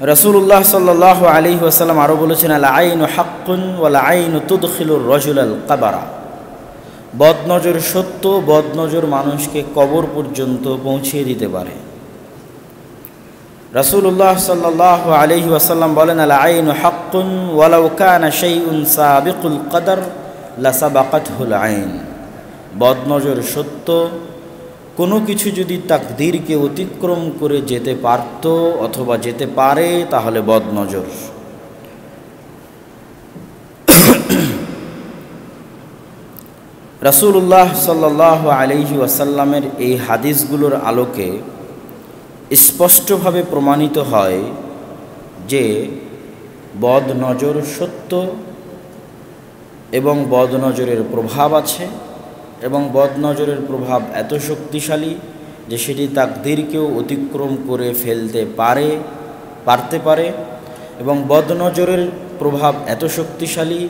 রাসূলুল্লাহ সাল্লাল্লাহু আলাইহি ওয়াসাল্লাম আরও বলেছেন, আল আইনু হাক্কুন ওয়াল আইনু তুদখিলুর রাজুলাল কাবারা। বদনজর সত্য, বদনজর মানুষকে কবর পর্যন্ত পৌঁছিয়ে দিতে পারে। রাসূলুল্লাহ সাল্লাল্লাহু আলাইহি ওয়াসাল্লাম বলেন, আল আইনু হাক্কুন ওয়ালাউ কানা শাইউন সাবিকুল কদর লাসাবাকাতহুল আইন। বদনজর সত্য, কোনো কিছু যদি তাকদীরকে অতিক্রম করে যেতে পারত অথবা যেতে পারে তাহলে বদনজর। রাসূলুল্লাহ সাল্লাল্লাহু আলাইহি ওয়াসাল্লামের এই হাদিসগুলোর আলোকে স্পষ্টভাবে প্রমাণিত হয় যে বদনজর সত্য এবং বদনজরের প্রভাব আছে, এবং বদনজরের প্রভাব এত শক্তিশালী যে সেটি তাকদীরকেও অতিক্রম করে ফেলতে পারতে পারে, এবং বদনজরের প্রভাব এত শক্তিশালী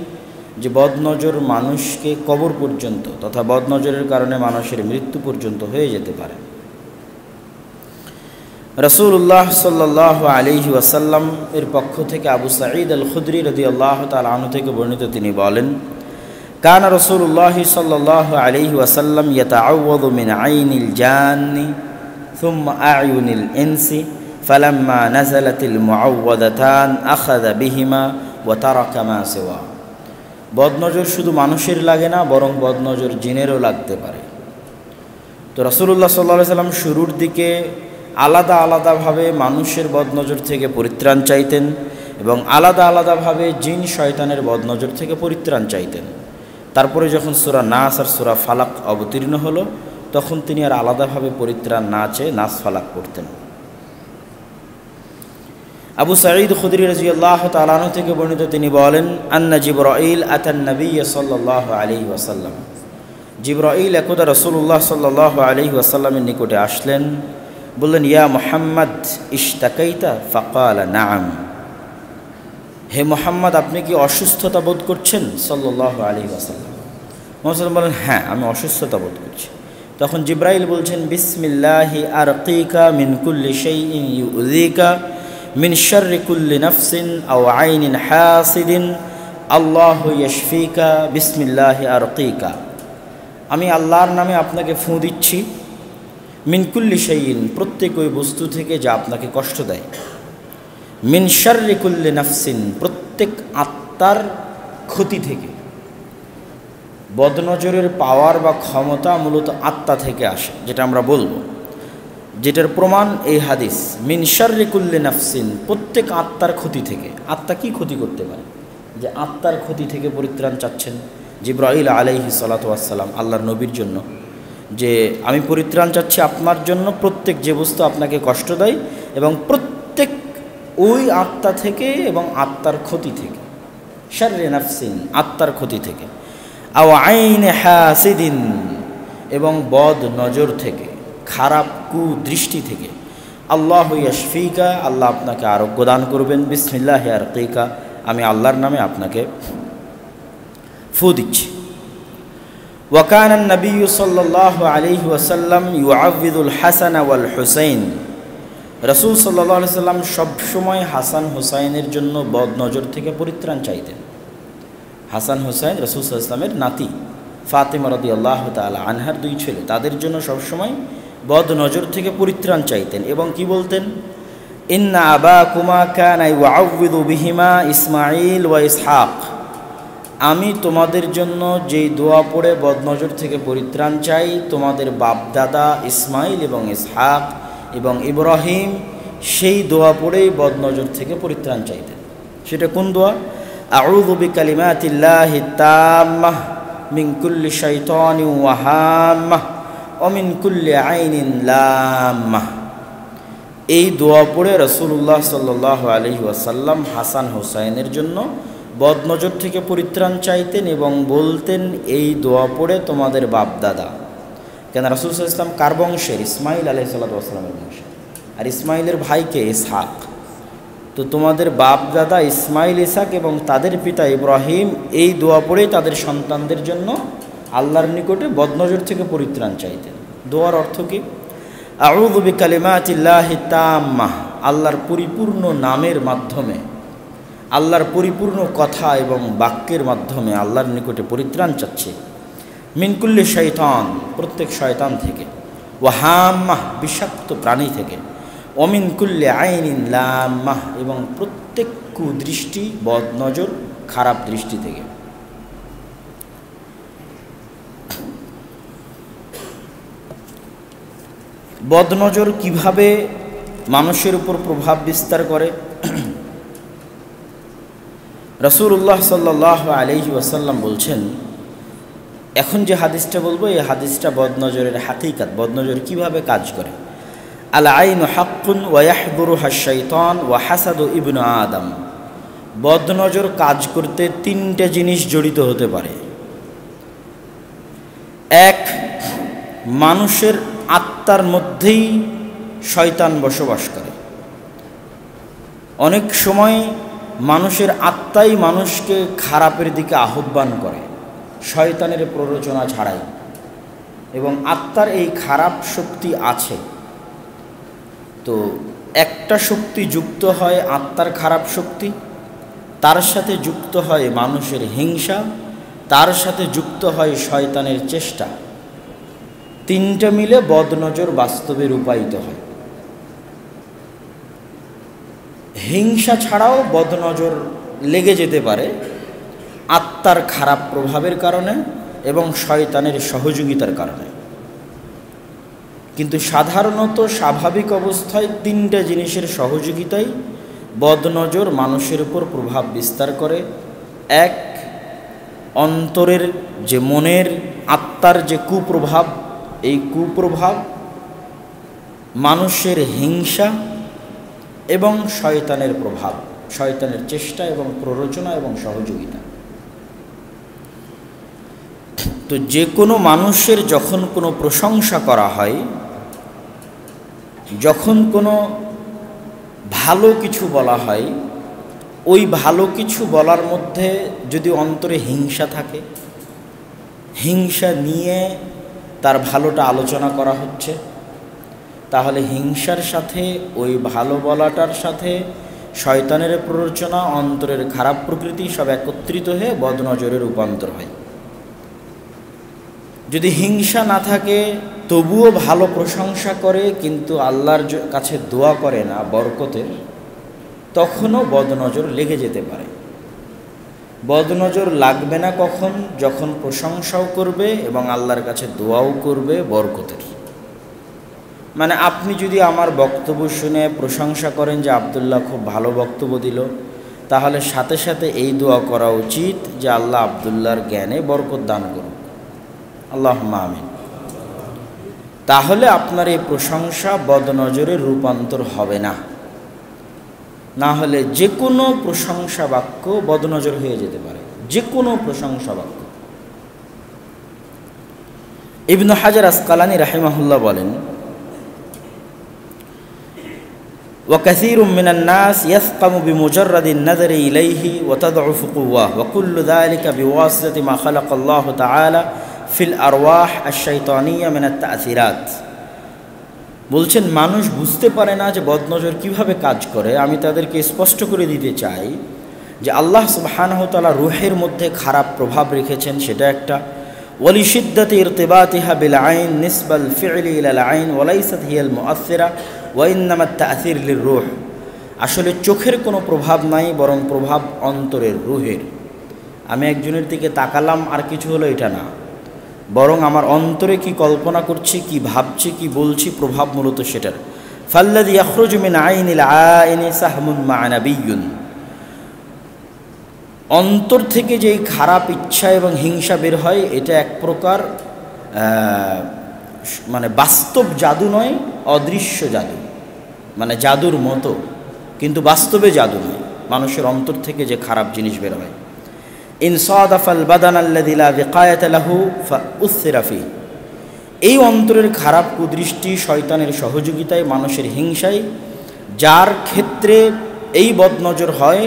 যে বদনজর মানুষকে কবর পর্যন্ত তথা বদনজরের কারণে মানুষের মৃত্যু পর্যন্ত হয়ে যেতে পারে। রাসূলুল্লাহ সাল্লাল্লাহু আলাইহি ওয়াসাল্লাম এর পক্ষ থেকে আবু সাঈদ আল খুদরি রাদিয়াল্লাহু তাআলা আনহু থেকে বর্ণিত, তিনি বলেন, কানা রাসূলুল্লাহ সাল্লাল্লাহু আলাইহি ওয়াসাল্লাম ইয়াতাআওয়াযু মিন আইনিল জান্নি থুম্মা আ'য়ুনিল ইনসি ফালাম্মা নাযালাতিল মুআওয়াযাতান আখাযা বিহিমা ওয়া তারাকা মা সিওয়া। বদনজর শুধু মানুষের লাগে না, বরং বদনজর জিনেরও লাগতে পারে। তো রাসূলুল্লাহ সাল্লাল্লাহু আলাইহি ওয়াসাল্লাম শুরুর দিকে আলাদা আলাদাভাবে মানুষের বদনজর থেকে পরিত্রাণ চাইতেন এবং আলাদা আলাদাভাবে জিন শয়তানের বদনজর থেকে পরিত্রাণ চাইতেন। তারপরে যখন সূরা নাস আর সূরা ফালাক অবতীর্ণ হলো, তখন তিনি আর আলাদাভাবে পরিত্রাণ না চেয়ে নাস ফালাক পড়তেন। আবু সাঈদ খুদরি রাদিয়াল্লাহু তাআলা আনহু থেকে বর্ণিত, তিনি বলেন, আন্না জিবরাইল আতান নবী সাল্লাল্লাহু আলাইহি ওয়াসাল্লাম। জিবরাইল একদা রাসূলুল্লাহ সাল্লাল্লাহু আলাইহি ওয়াসাল্লামের নিকটে আসলেন, বললেন, ইয়া মুহাম্মদ ইশতাকাইতা? ফাকালা নাআম। হে মুহাম্মদ, আপনি কি অসুস্থতা বোধ করছেন? সাল্লাল্লাহু আলাইহি ওয়াসাল্লাম। মুহাম্মদ বলেন, হ্যাঁ, আমি অসুস্থতা বোধ করছি। তখন জিবরাইল বলছেন, বিসমিল্লাহি আরকিকা মিন কুল্লি শাইইন ইউযিকা মিন শাররি কুল্লি নাফসিন আও আইনিন হাসিদিন আল্লাহু ইয়াশফিকা বিসমিল্লাহি আরকিকা। আমি আল্লাহর নামে আপনাকে ফুঁ দিচ্ছি, মিন কুল্লি শাইইন, প্রত্যেক ওই বস্তু থেকে যা আপনাকে কষ্ট দেয়, মিন শাররি কুল্লি নাফসিন, প্রত্যেক আত্মার ক্ষতি থেকে। বদনজরের পাওয়ার বা ক্ষমতা মূলত আত্মা থেকে আসে, যেটা আমরা বলবো, যেটার প্রমাণ এই হাদিস। মিন শাররি কুল্লি নাফসিন, প্রত্যেক আত্মার ক্ষতি থেকে। আত্মা কি ক্ষতি করতে পারে যে আত্মার ক্ষতি থেকে পরিত্রাণ চাচ্ছেন জিবরাইল আলাইহিস সালাতু ওয়াস সালাম আল্লাহর নবীর জন্য, যে আমি পরিত্রাণ চাচ্ছি আপনার জন্য প্রত্যেক যে বস্তু আপনাকে কষ্ট দেয় এবং প্রত্যেক ওই আত্মা থেকে এবং আত্মার ক্ষতি থেকে। শাররি নাফসিন, আত্মার ক্ষতি থেকে। আও আইনে হাসিদিন, এবং বদ নজর থেকে, খারাপ কুদৃষ্টি থেকে। আল্লাহু ইয়াশফিকা, আল্লাহ আপনাকে আরোগ্য দান করবেন। বিসমিল্লাহি আরকিকা, আমি আল্লাহর নামে আপনাকে ফু দিচ্ছি। وكان النبي صلى الله عليه وسلم يعوذ الحسن والحسين। রাসূল সাল্লাল্লাহু আলাইহি ওয়াসাল্লাম সব সময় হাসান হুসাইনের জন্য বদনজর থেকে পরিত্রাণ চাইতেন। হাসান হুসাইন রাসূল সাল্লাল্লাহু আলাইহি ওয়াসাল্লামের নাতি, ফাতিমা রাদিয়াল্লাহু তাআলা আনহার দুই ছেলে, তাদের জন্য সব সময় বদনজর থেকে পরিত্রাণ চাইতেন। এবং কি বলতেন, ইন্না আবাকুমা কানা ইউআউযু বিহিমা ইসমাঈল ওয়া ইসহাক। আমি তোমাদের জন্য যেই দোয়া পড়ে বদনজর থেকে পরিত্রাণ চাই, তোমাদের বাপদাদা ইসমাইল এবং ইসহাক এবং ইব্রাহিম সেই দোয়া পড়েই বদনজর থেকে পরিত্রাণ চাইতেন। সেটা কোন দোয়া? আউযু বিকালিমাতিল্লাহি তাম্মাহ মিন কুল্লি শাইতানিন ওয়া হাম্মাহ ওয়া মিন কুল্লি আইনিন লাম্মাহ। এই দোয়া পড়ে রাসূলুল্লাহ সাল্লাল্লাহু আলাইহি ওয়াসাল্লাম হাসান হুসাইনের জন্য বদনজর থেকে পরিত্রাণ চাইতেন এবং বলতেন, এই দোয়া পড়ে তোমাদের বাপদাদা, কেন রাসূল সাল্লাল্লাহু আলাইহি ওয়াসাল্লাম কার বংশের? ইসমাইল আলাইহিস সালাতু ওয়াস সালামের বংশের। আর ইসমাইলের ভাইকে ইসহাক। তো তোমাদের বাপদাদা ইসমাইল, ইসহাক এবং তাদের পিতা ইব্রাহিম এই দোয়া পড়েই তাদের সন্তানদের জন্য আল্লাহর নিকটে বদনজর থেকে পরিত্রাণ চাইতেন। দোয়ার অর্থ কি? আউযু বিকালিমাতিল্লাহি তাম্মাহ, আল্লাহর পরিপূর্ণ নামের মাধ্যমে, আল্লাহর পরিপূর্ণ কথা এবং বাক্যের মাধ্যমে আল্লাহর নিকটে পরিত্রাণ চাচ্ছে। মিন কুল্লি শয়তান, প্রত্যেক শয়তান থেকে, ওয়া হাম্মাহ, বিষাক্ত প্রাণী থেকে, অমিন কুল্লি আইনিন লাম্মাহ, এবং প্রত্যেক কুদৃষ্টি, বদনজর, খারাপ দৃষ্টি থেকে। বদনজর কিভাবে মানুষের উপর প্রভাব বিস্তার করে? রাসূলুল্লাহ সাল্লাল্লাহু আলাইহি ওয়াসাল্লাম বলছেন, এখন যে হাদিসটা বলবো এই হাদিসটা বদনজরের হাকিকাত, বদনজর কিভাবে কাজ করে। আল আইনু হাক্কুন ওয়া ইয়াহদুরুহা শাইতান ওয়া হাসাদু ইবনু আদম। বদনজর কাজ করতে তিনটা জিনিস জড়িত হতে পারে। এক, মানুষের আত্মার মধ্যেই শয়তান বসবাস করে। অনেক সময় মানুষের আত্মাই মানুষকে খারাপের দিকে আহ্বান করে, শয়তানের প্ররোচনা ছাড়াই। এবং আত্মার এই খারাপ শক্তি আছে। তো একটা শক্তি যুক্ত হয় আত্মার খারাপ শক্তি, তার সাথে যুক্ত হয় মানুষের হিংসা, তার সাথে যুক্ত হয় শয়তানের চেষ্টা। তিনটা মিলে বদনজর বাস্তবে রূপায়িত হয়। হিংসা ছাড়াও বদনজর লেগে যেতে পারে আত্মার খারাপ প্রভাবের কারণে এবং শয়তানের সহযোগিতার কারণে। কিন্তু সাধারণত স্বাভাবিক অবস্থায় তিনটা জিনিসের সহযোগিতাই বদনজর মানুষের উপর প্রভাব বিস্তার করে। এক, অন্তরের যে মনের আত্মার যে কুপ্রভাব, এই কুপ্রভাব, মানুষের হিংসা এবং শয়তানের প্রভাব, শয়তানের চেষ্টা এবং প্ররোচনা এবং সহযোগিতা। তো যে কোনো মানুষের যখন কোনো প্রশংসা করা হয়, যখন কোনো ভালো কিছু বলা হয়, ওই ভালো কিছু বলার মধ্যে যদি অন্তরে হিংসা থাকে, হিংসা নিয়ে তার ভালোটা আলোচনা করা হচ্ছে, তাহলে হিংসার সাথে ওই ভালো বলাটার সাথে শয়তানের প্ররোচনা, অন্তরের খারাপ প্রকৃতি সব একত্রিত হয়ে বদনজরে রূপান্তর হয়। যদি হিংসা না থাকে তবুও ভালো প্রশংসা করে কিন্তু আল্লাহর কাছে দোয়া করে না বরকতের, তখনও বদনজর লেগে যেতে পারে। বদনজর লাগবে না কখন? যখন প্রশংসাও করবে এবং আল্লাহর কাছে দোয়াও করবে বরকতের। মানে আপনি যদি আমার বক্তব্য শুনে প্রশংসা করেন যে আব্দুল্লাহ খুব ভালো বক্তব্য দিল, তাহলে সাথে সাথে এই দোয়া করা উচিত যে আল্লাহ আব্দুল্লাহর জ্ঞানে বরকত দান করুন, আল্লাহুম্মা আমিন। তাহলে আপনার এই প্রশংসা বদনজরের রূপান্তর হবে না। না হলে যে কোনো প্রশংসা বাক্য বদনজর হয়ে যেতে পারে, যে কোনো প্রশংসা বাক্য। ইবনে হাজার আসকালানী রাহিমাহুল্লাহ বলেন, وكثير من الناس يثقم بمجرد النظر إليه وتضعف قواه وكل ذلك بواسطة ما خلق الله تعالى في الأرواح الشيطانية من التأثيرات। বলছেন মানুষ বুঝতে পারে না যে বদনজর কিভাবে কাজ করে। আমি তাদেরকে স্পষ্ট করে দিতে চাই যে আল্লাহ সুবহানাহু ওয়া তাআলা রূহের মধ্যে খারাপ প্রভাব রেখেছেন, সেটা একটা। ওয়ালি শিদ্দাতি ইরতিবাতিহা বিল আইন নিসবাল ফি'লি ইলাল আইন ওয়া লাইসাত হিয়াল মুআসসিরা ওয়া ইন্নামা তা'সির লির-রূহ। আসলে চোখের কোনো প্রভাব নাই, বরং প্রভাব অন্তরের, রূহের। আমি একজনের দিকে তাকালাম আর কিছু হলো এটা না, বরং আমার অন্তরে কি কল্পনা করছি, কি ভাবছি, কি বলছি, প্রভাব মূলত সেটার। ফাল্লাযী ইয়াখরুজু মিন আইনিল আইনি সাহমুন মা নাবিয়্যুন। অন্তর থেকে যেই খারাপ ইচ্ছা এবং হিংসা বের হয়, এটা এক প্রকার মানে বাস্তব জাদু নয়, অদৃশ্য জাদু, মানে জাদুর মতো, কিন্তু বাস্তবে জাদু নয়। মানুষের অন্তর থেকে যে খারাপ জিনিস বের হয়। ইনসাদাফাল বাদান আল্লাযী লা বিকায়াতা লাহু ফাউসিরা ফি। এই অন্তরের খারাপ কুদৃষ্টি শয়তানের সহযোগিতায়, মানুষের হিংসায়, যার ক্ষেত্রে এই বদনজর হয়,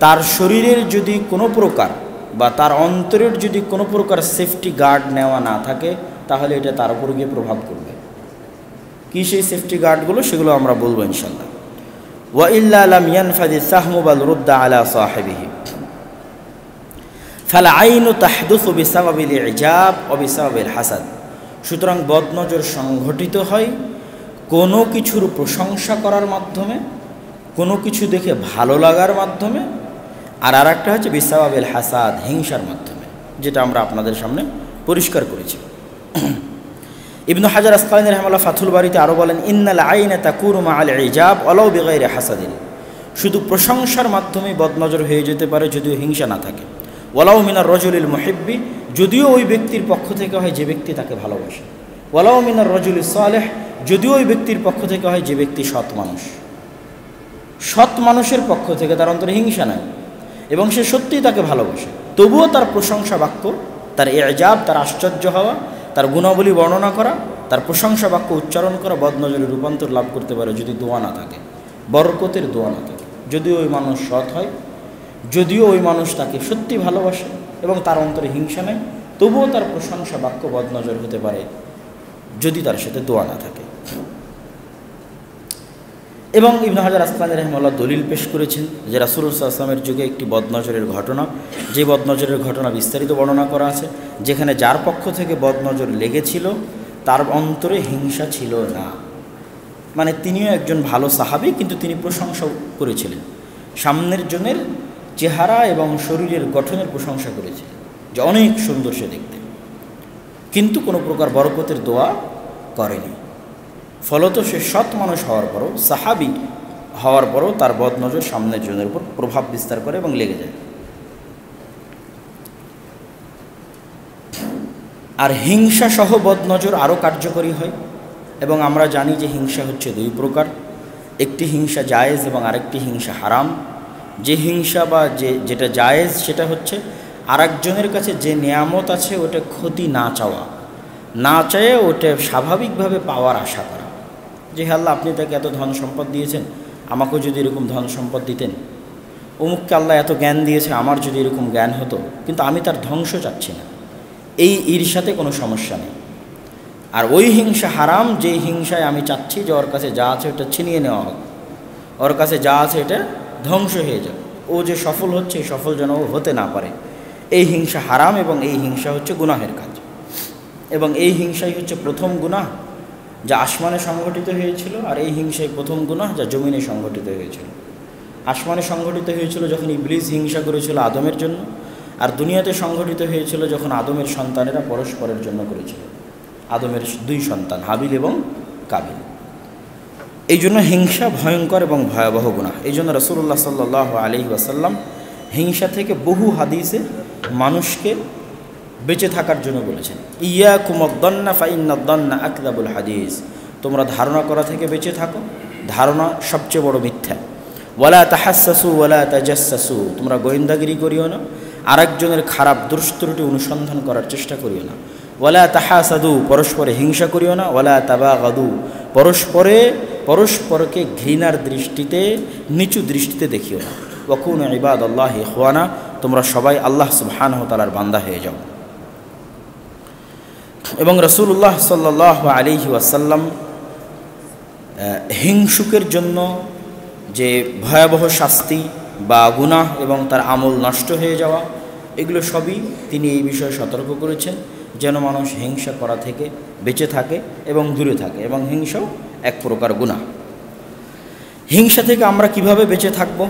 তার শরীরের যদি কোনো প্রকার বা তার অন্তরের যদি কোনো প্রকার সেফটি গার্ড নেওয়া না থাকে, তাহলে এটা তার উপর গিয়ে প্রভাব করবে। কী সেই সেফটি গার্ডগুলো, সেগুলো আমরা বলবো ইনশাল্লাহ। ওয়া ইল্লা লাম ইয়ানফাদি সাহমু বাল রুদ্দা আলা সাহিবিহি ফাল আইনু তাহদুসু বিসাবাবিল ইজাব ওয়া বিসাবাবিল হাসাদ। সুতরাং বদনজর সংঘটিত হয় কোনো কিছুর প্রশংসা করার মাধ্যমে, কোনো কিছু দেখে ভালো লাগার মাধ্যমে, আর আরেকটা হচ্ছে বিসাবাবিল হাসাদ, হিংসার মাধ্যমে, যেটা আমরা আপনাদের সামনে পরিষ্কার করেছি। ইবনু হাজার আসকালানী রাহিমাহুল্লাহ ফাথুল বারীতে আরও বলেন, ইন্নাল আইনা তাকুনু মাআল ইজাব ওয়ালাউ বিগাইরি হাসাদিন। শুধু প্রশংসার মাধ্যমে বদনজর হয়ে যেতে পারে যদিও হিংসা না থাকে। ওয়ালাউ মিনার রজুলিল মুহিব্বি, যদিও ওই ব্যক্তির পক্ষ থেকে হয় যে ব্যক্তি তাকে ভালোবাসে। ওয়ালাউ মিনার রজুলিস সালেহ, যদিও ওই ব্যক্তির পক্ষ থেকে হয় যে ব্যক্তি সৎ মানুষ। সৎ মানুষের পক্ষ থেকে তার অন্তরে হিংসা নাই এবং সে সত্যিই তাকে ভালোবাসে, তবুও তার প্রশংসা বাক্য, তার ইজাব, তার আশ্চর্য হওয়া, তার গুণাবলী বর্ণনা করা, তার প্রশংসা বাক্য উচ্চারণ করা বদনজরে রূপান্তর লাভ করতে পারে যদি দোয়া না থাকে, বরকতের দোয়া না থাকে। যদিও ওই মানুষ সৎ হয়, যদিও ওই মানুষ তাকে সত্যি ভালোবাসে এবং তার অন্তরে হিংসা নেই, তবুও তার প্রশংসা বাক্য বদনজর হতে পারে যদি তার সাথে দোয়া না থাকে। এবং ইবনু হাজার আসকালানী রাহিমাহুল্লাহ দলিল পেশ করেছেন যে রাসূলুল্লাহ সাল্লাল্লাহু আলাইহি ওয়াসাল্লামের যুগে একটি বদনজরের ঘটনা, যে বদনজরের ঘটনা বিস্তারিত বর্ণনা করা আছে, যেখানে যার পক্ষ থেকে বদনজর লেগেছিল তার অন্তরে হিংসা ছিল না। মানে তিনিও একজন ভালো সাহাবী, কিন্তু তিনি প্রশংসা করেছিলেন, সামনের জনের চেহারা এবং শরীরের গঠনের প্রশংসা করেছিলেন যে অনেক সুন্দর সে দেখতে, কিন্তু কোনো প্রকার বরকতের দোয়া করেনি। ফলত সে সৎ মানুষ হওয়ার পরও, সাহাবী হওয়ার পরও তার বদনজর সামনের জনের উপর প্রভাব বিস্তার করে এবং লেগে যায়। আর হিংসা সহ বদনজর আরও কার্যকরী হয়। এবং আমরা জানি যে হিংসা হচ্ছে দুই প্রকার, একটি হিংসা জায়েজ এবং আরেকটি হিংসা হারাম। যে হিংসা বা যেটা জায়েজ সেটা হচ্ছে আরেকজনের কাছে যে নেয়ামত আছে ওটা ক্ষতি না চাওয়া, না চাইয়ে ওটা স্বাভাবিকভাবে পাওয়ার আশা করা, যে হে আল্লাহ আপনি তাকে এত ধন সম্পদ দিয়েছেন, আমাকেও যদি এরকম ধন সম্পদ দিতেন, অমুককে আল্লাহ এত জ্ঞান দিয়েছে, আমার যদি এরকম জ্ঞান হতো, কিন্তু আমি তার ধ্বংস চাচ্ছি না। এই ঈর্ষাতে কোনো সমস্যা নেই। আর ওই হিংসা হারাম, যেই হিংসায় আমি চাচ্ছি যে ওর কাছে যা আছে ওটা ছিনিয়ে নেওয়া হোক, ওর কাছে যা আছে এটা ধ্বংস হয়ে যাবে, ও যে সফল হচ্ছে এই সফল যেন ও হতে না পারে। এই হিংসা হারাম এবং এই হিংসা হচ্ছে গুনাহের কাজ। এবং এই হিংসাই হচ্ছে প্রথম গুনাহ যা আসমানে সংঘটিত হয়েছিল, আর এই হিংসাই প্রথম গুনাহ যা জমিনে সংঘটিত হয়েছিল। আসমানে সংঘটিত হয়েছিল যখন ইবলিস হিংসা করেছিল আদমের জন্য, আর দুনিয়াতে সংঘটিত হয়েছিল যখন আদমের সন্তানেরা পরস্পরের জন্য করেছিল, আদমের দুই সন্তান হাবিল এবং কাবিল। এই জন্য হিংসা ভয়ঙ্কর এবং ভয়াবহ গুনাহ। এই জন্য রাসূলুল্লাহ সাল্লাল্লাহু আলাইহি ওয়াসাল্লাম হিংসা থেকে বহু হাদিসে মানুষকে বেঁচে থাকার জন্য বলেছেন, ইয়াকুমুদ-দন্না ফাইন্নাদ-দন্না আকযাবুল হাদিস। তোমরা ধারণা করা থেকে বেঁচে থাকো, ধারণা সবচেয়ে বড় মিথ্যা। ওয়ালা তাহাসসাসু ওয়ালা তাজাসসাসু, তোমরা গোয়েন্দাগিরি করিও না, আরেকজনের খারাপ দুষ্ত্রুটি অনুসন্ধান করার চেষ্টা করিও না। ওয়ালা তাহাসাদু, পরস্পরে হিংসা করিও না। ওয়ালা তাবাগাদু, পরস্পরকে ঘৃণার দৃষ্টিতে, নিচু দৃষ্টিতে দেখিও না। ওয়াকুনু ইবাদাল্লাহি ইখওয়ানা, তোমরা সবাই আল্লাহ সুবহানাহু ওয়া তাআলার বান্দা হয়ে যাও। এবং রাসূলুল্লাহ সাল্লাল্লাহু আলাইহি ওয়াসাল্লাম হিংসুকের জন্য যে ভয়াবহ শাস্তি বা গুনাহ এবং তার আমল নষ্ট হয়ে যাওয়া, এগুলো সবই তিনি এই বিষয়ে সতর্ক করেছেন, যেন মানুষ হিংসা করা থেকে বেঁচে থাকে এবং দূরে থাকে। এবং হিংসাও এক প্রকার গুনাহ। হিংসা থেকে আমরা কিভাবে বেঁচে থাকব?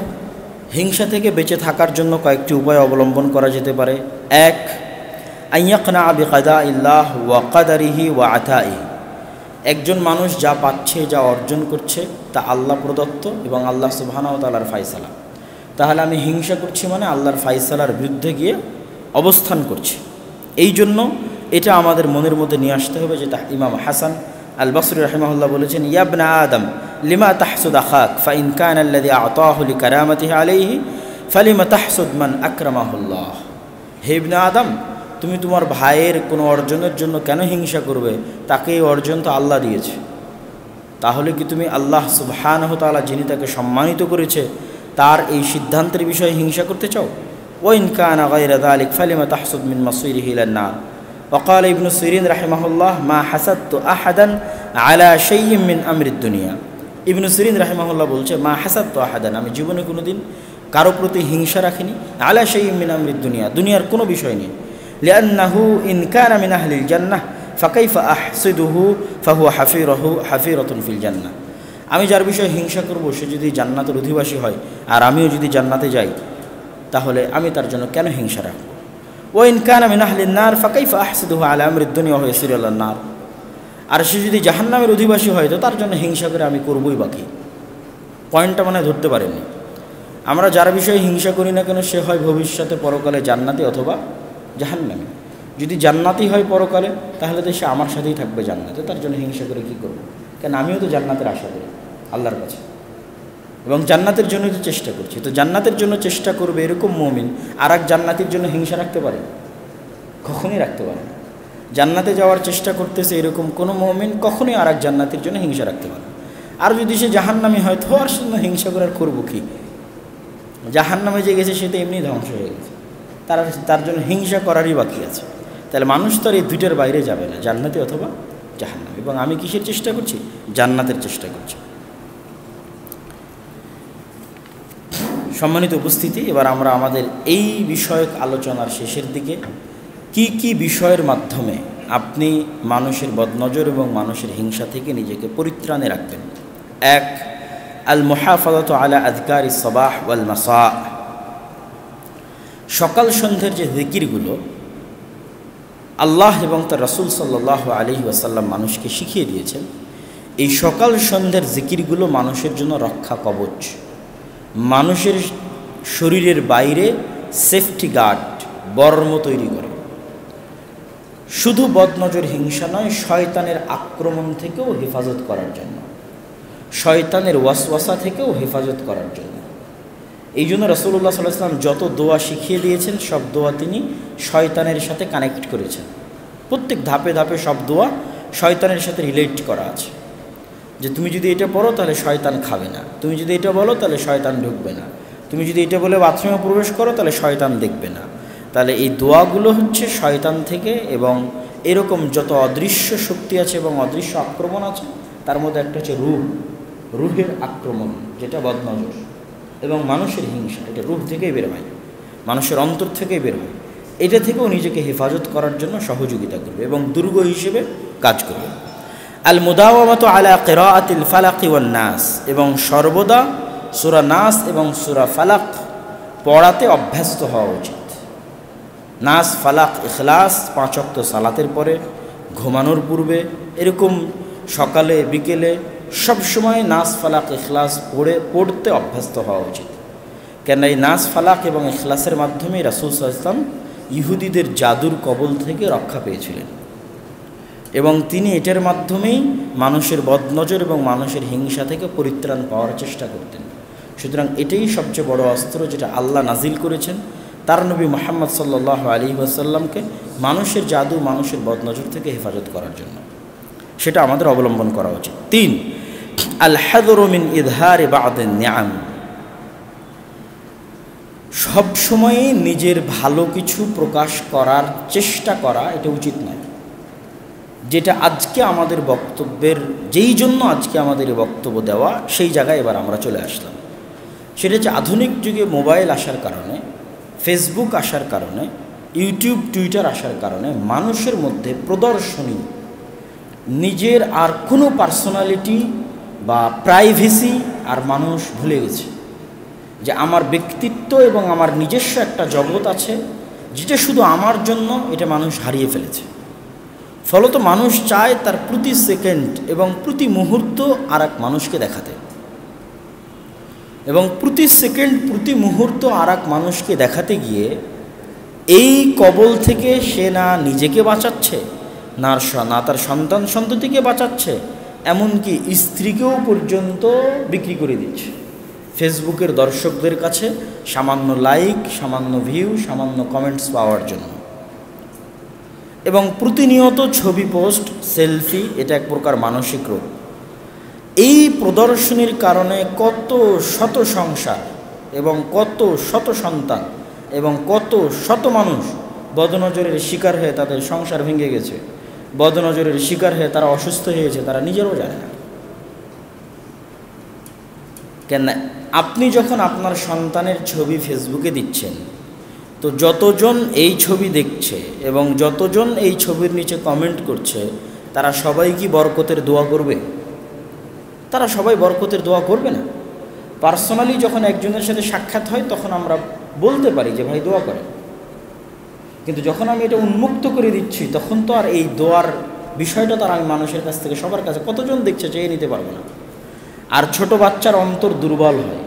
হিংসা থেকে বেঁচে থাকার জন্য কয়েকটি উপায় অবলম্বন করা যেতে পারে। এক, আইয়াকনা বিকাদাইল্লাহ ওয়া কাদারিহি ওয়া আতাইহি, একজন মানুষ যা পাচ্ছে, যা অর্জন করছে তা আল্লাহ প্রদত্ত এবং আল্লাহ সুবহানাহু ওয়া তাআলার ফায়সালা। তাহলে আমি হিংসা করছি মানে আল্লাহর ফায়সালার বিরুদ্ধে গিয়ে অবস্থান করছি। এই জন্য এটা আমাদের মনের মধ্যে নিয়ে আসতে হবে, যেটা ইমাম হাসান আল বসরি রাহিমাহুল্লাহ বলেছেন, ইয়া ইবনা আদম লিমা তাহসুদ আখাক ফাইন কানা আল্লাযী আ'তাহু লিকারামাতিহি আলাইহি ফালিমা তাহসুদ মান আকরামাহুল্লাহ। হে ইবনে আদম, তুমি তোমার ভাইয়ের কোনো অর্জনের জন্য কেন হিংসা করবে? তাকে এই অর্জন তো আল্লাহ দিয়েছে। তাহলে কি তুমি আল্লাহ সুবহানাহু ওয়া তাআলা যিনি তাকে সম্মানিত করেছে তার এই সিদ্ধান্তের বিষয়ে হিংসা করতে চাও? ওয়াইন কানা গায়রা যালিক ফালিমা তাহসুদ মিন মাসিরিহি ইলান নার। ওয়াকাল ইবনু সিরিন রাহিমাহুল্লাহ, মা হাসাদতু আহাদান আলা শাইইন মিন আমরিদ দুনিয়া ইবনু সিরিন রাহিমাহুল্লাহ বলছে, মা হাসাদতু আহাদান, আমি জীবনে কোনো দিন কারো প্রতি হিংসা রাখিনি, আলা শাইইন মিন আমরিদ দুনিয়া, দুনিয়ার কোনো বিষয় নেই, লিআন্নাহু ইন কানা মিন আহলিল জান্নাহ ফাকাইফা আহসিদুহু ফাহুয়া হাফিরাতুন ফিল জান্নাহ। আমি যার বিষয়ে হিংসা করব সে যদি জান্নাতের অধিবাসী হয় আর আমিও যদি জান্নাতে যাই, তাহলে আমি তার জন্য কেন হিংসা রাখব? ওয়া ইন কানা মিন আহলিন নার ফাকাইফা আহসিদুহু আলা আমরিদ দুনিয়া ওয়া ইয়াসিরু আলান নার, আর সে যদি জাহান্নামের অধিবাসী হয় তো তার জন্য হিংসা করে আমি করবই বাকি। পয়েন্টটা মানে ধরতে পারেননি। আমরা যার বিষয়ে হিংসা করি না কেন সে হয় ভবিষ্যতে পরকালে জান্নাতি অথবা জাহান্নামী। যদি জান্নাতি হয় পরকালে তাহলে তো সে আমার সাথেই থাকবে জান্নাতে, তার জন্য হিংসা করে কী করব? কেন আমিও তো জান্নাতের আশা করি আল্লাহর কাছে, এবং জান্নাতের জন্যই তো চেষ্টা করছি। তো জান্নাতের জন্য চেষ্টা করবে এরকম মুমিন আর এক জান্নাতির জন্য হিংসা রাখতে পারে? কখনোই রাখতে পারে না। জান্নাতে যাওয়ার চেষ্টা করতেছে এরকম কোনো মুমিন কখনোই আর এক জান্নাতির জন্য হিংসা রাখতে পারে। আর যদি সে জাহান্নামী হয় তো আর জন্য হিংসা করে আর করবো কি? জাহান্নামে যে গেছে সে তো এমনি ধ্বংস হয়ে গেছে, তার জন্য হিংসা করারই বাকি আছে। তাহলে মানুষ তো আর এই দুইটার বাইরে যাবে না, জান্নাতি অথবা জাহান্নাম। এবং আমি কিসের চেষ্টা করছি? জান্নাতের চেষ্টা করছি। সম্মানিত উপস্থিতি, এবার আমরা আমাদের এই বিষয়ক আলোচনার শেষের দিকে কি কি বিষয়ের মাধ্যমে আপনি মানুষের বদনজর এবং মানুষের হিংসা থেকে নিজেকে পরিত্রাণে রাখবেন। এক, আল মুহাফাযাতু আলা আযকারি সাবাহ ওয়াল মাসা। সকাল সন্ধ্যের যে জিকিরগুলো আল্লাহ এবং তার রাসূল সাল্লাল্লাহু আলাইহি ওয়াসাল্লাম মানুষকে শিখিয়ে দিয়েছেন, এই সকাল সন্ধ্যের জিকিরগুলো মানুষের জন্য রক্ষা কবচ, মানুষের শরীরের বাইরে সেফটি গার্ড, বর্ম তৈরি করে। শুধু বদনজর হিংসা নয়, শয়তানের আক্রমণ থেকেও হেফাজত করার জন্য, শয়তানের ওয়াসওয়াসা থেকেও হেফাজত করার জন্য। এই জন্য রাসূলুল্লাহ সাল্লাল্লাহু আলাইহি ওয়াসাল্লাম যত দোয়া শিখিয়ে দিয়েছেন সব দোয়া তিনি শয়তানের সাথে কানেক্ট করেছেন। প্রত্যেক ধাপে ধাপে সব দোয়া শয়তানের সাথে রিলেট করা আছে, যে তুমি যদি এটা পড়ো তাহলে শয়তান খাবে না, তুমি যদি এটা বলো তাহলে শয়তান ঢুকবে না, তুমি যদি এটা বলে বাথরুমে প্রবেশ করো তাহলে শয়তান দেখবে না। তাহলে এই দোয়াগুলো হচ্ছে শয়তান থেকে এবং এরকম যত অদৃশ্য শক্তি আছে এবং অদৃশ্য আক্রমণ আছে তার মধ্যে একটা হচ্ছে রুহের আক্রমণ, যেটা বদনজর এবং মানুষের হিংসা, এটা রুহ থেকেই বের হয়, মানুষের অন্তর থেকেই বের হয়। এটা থেকেও নিজেকে হেফাজত করার জন্য সহযোগিতা করবে এবং দুর্গ হিসেবে কাজ করবে। আল মুদাওয়ামাতু আলা কিরাআতিল ফালাকি ওয়ান নাস, এবং সর্বদা সূরা নাস এবং সূরা ফালাক পড়াতে অভ্যস্ত হওয়া উচিত। নাস, ফালাক, ইখলাস 5 ওয়াক্ত সালাতের পরে, ঘুমানোর পূর্বে, এরকম সকালে বিকেলে সবসময় নাস, ফালাক, ইখলাস পড়তে অভ্যস্ত হওয়া উচিত। কেন এই নাস, ফালাক এবং ইখলাসের মাধ্যমে রাসূল সাল্লাল্লাহু আলাইহি ওয়াসাল্লাম ইহুদিদের জাদুর কবল থেকে রক্ষা পেয়েছিলেন এবং তিনি এটার মাধ্যমেই মানুষের বদনজর এবং মানুষের হিংসা থেকে পরিত্রাণ পাওয়ার চেষ্টা করতেন। সুতরাং এটাই সবচেয়ে বড় অস্ত্র যেটা আল্লাহ নাজিল করেছেন তার নবী মুহাম্মদ সাল্লাল্লাহু আলাইহি ওয়াসাল্লামকে মানুষের জাদু, মানুষের বদনজর থেকে হেফাজত করার জন্য, সেটা আমাদের অবলম্বন করা উচিত। 3, আল হাযরু মিন ইযহারি বা'দিন নি'আম। সবসময়ই নিজের ভালো কিছু প্রকাশ করার চেষ্টা করা এটা উচিত নয়। যেটা আজকে আমাদের বক্তব্যের, যেই জন্য আজকে আমাদের বক্তব্য দেওয়া, সেই জায়গায় এবার আমরা চলে আসলাম। সেটা হচ্ছে আধুনিক যুগে মোবাইল আসার কারণে, ফেসবুক আসার কারণে, ইউটিউব, টুইটার আসার কারণে মানুষের মধ্যে প্রদর্শনী, নিজের আর কোনো পার্সোনালিটি বা প্রাইভেসি আর মানুষ ভুলে গেছে। যে আমার ব্যক্তিত্ব এবং আমার নিজস্ব একটা জগৎ আছে যেটা শুধু আমার জন্য, এটা মানুষ হারিয়ে ফেলেছে। ফলত মানুষ চায় তার প্রতি সেকেন্ড এবং প্রতি মুহূর্ত আর এক মানুষকে দেখাতে, এবং প্রতি সেকেন্ড প্রতি মুহূর্ত আর এক মানুষকে দেখাতে এই কবল থেকে সে না নিজেকে বাঁচাচ্ছে, না তার সন্তান সন্ততিকে বাঁচাচ্ছে, এমনকি স্ত্রীকেও পর্যন্ত বিক্রি করে দিচ্ছে ফেসবুকের দর্শকদের কাছে সামান্য লাইক, সামান্য ভিউ, সামান্য কমেন্টস পাওয়ার জন্য। এবং প্রতিনিয়ত ছবি পোস্ট, সেলফি, এটা এক প্রকার মানসিক রোগ। এই প্রদর্শনীর কারণে কত শত সংসার এবং কত শত সন্তান এবং কত শত মানুষ বদনজরের শিকার হয়ে তাদের সংসার ভেঙে গেছে, বদনজরের শিকার হয়ে তারা অসুস্থ হয়েছে, তারা নিজেরও জানে না। কেন আপনি যখন আপনার সন্তানের ছবি ফেসবুকে দিচ্ছেন, তো যতজন এই ছবি দেখছে এবং যতজন এই ছবির নিচে কমেন্ট করছে, তারা সবাই কি বরকতের দোয়া করবে? তারা সবাই বরকতের দোয়া করবে না। পার্সোনালি যখন একজনের সাথে সাক্ষাৎ হয় তখন আমরা বলতে পারি যে ভাই দোয়া করে, কিন্তু যখন আমি এটা উন্মুক্ত করে দিচ্ছি তখন তো আর এই দোয়ার বিষয়টা তার আমি মানুষের কাছ থেকে সবার কাছে কতজন দেখছে চেয়ে নিতে পারবো না। আর ছোট বাচ্চার অন্তর দুর্বল হয়,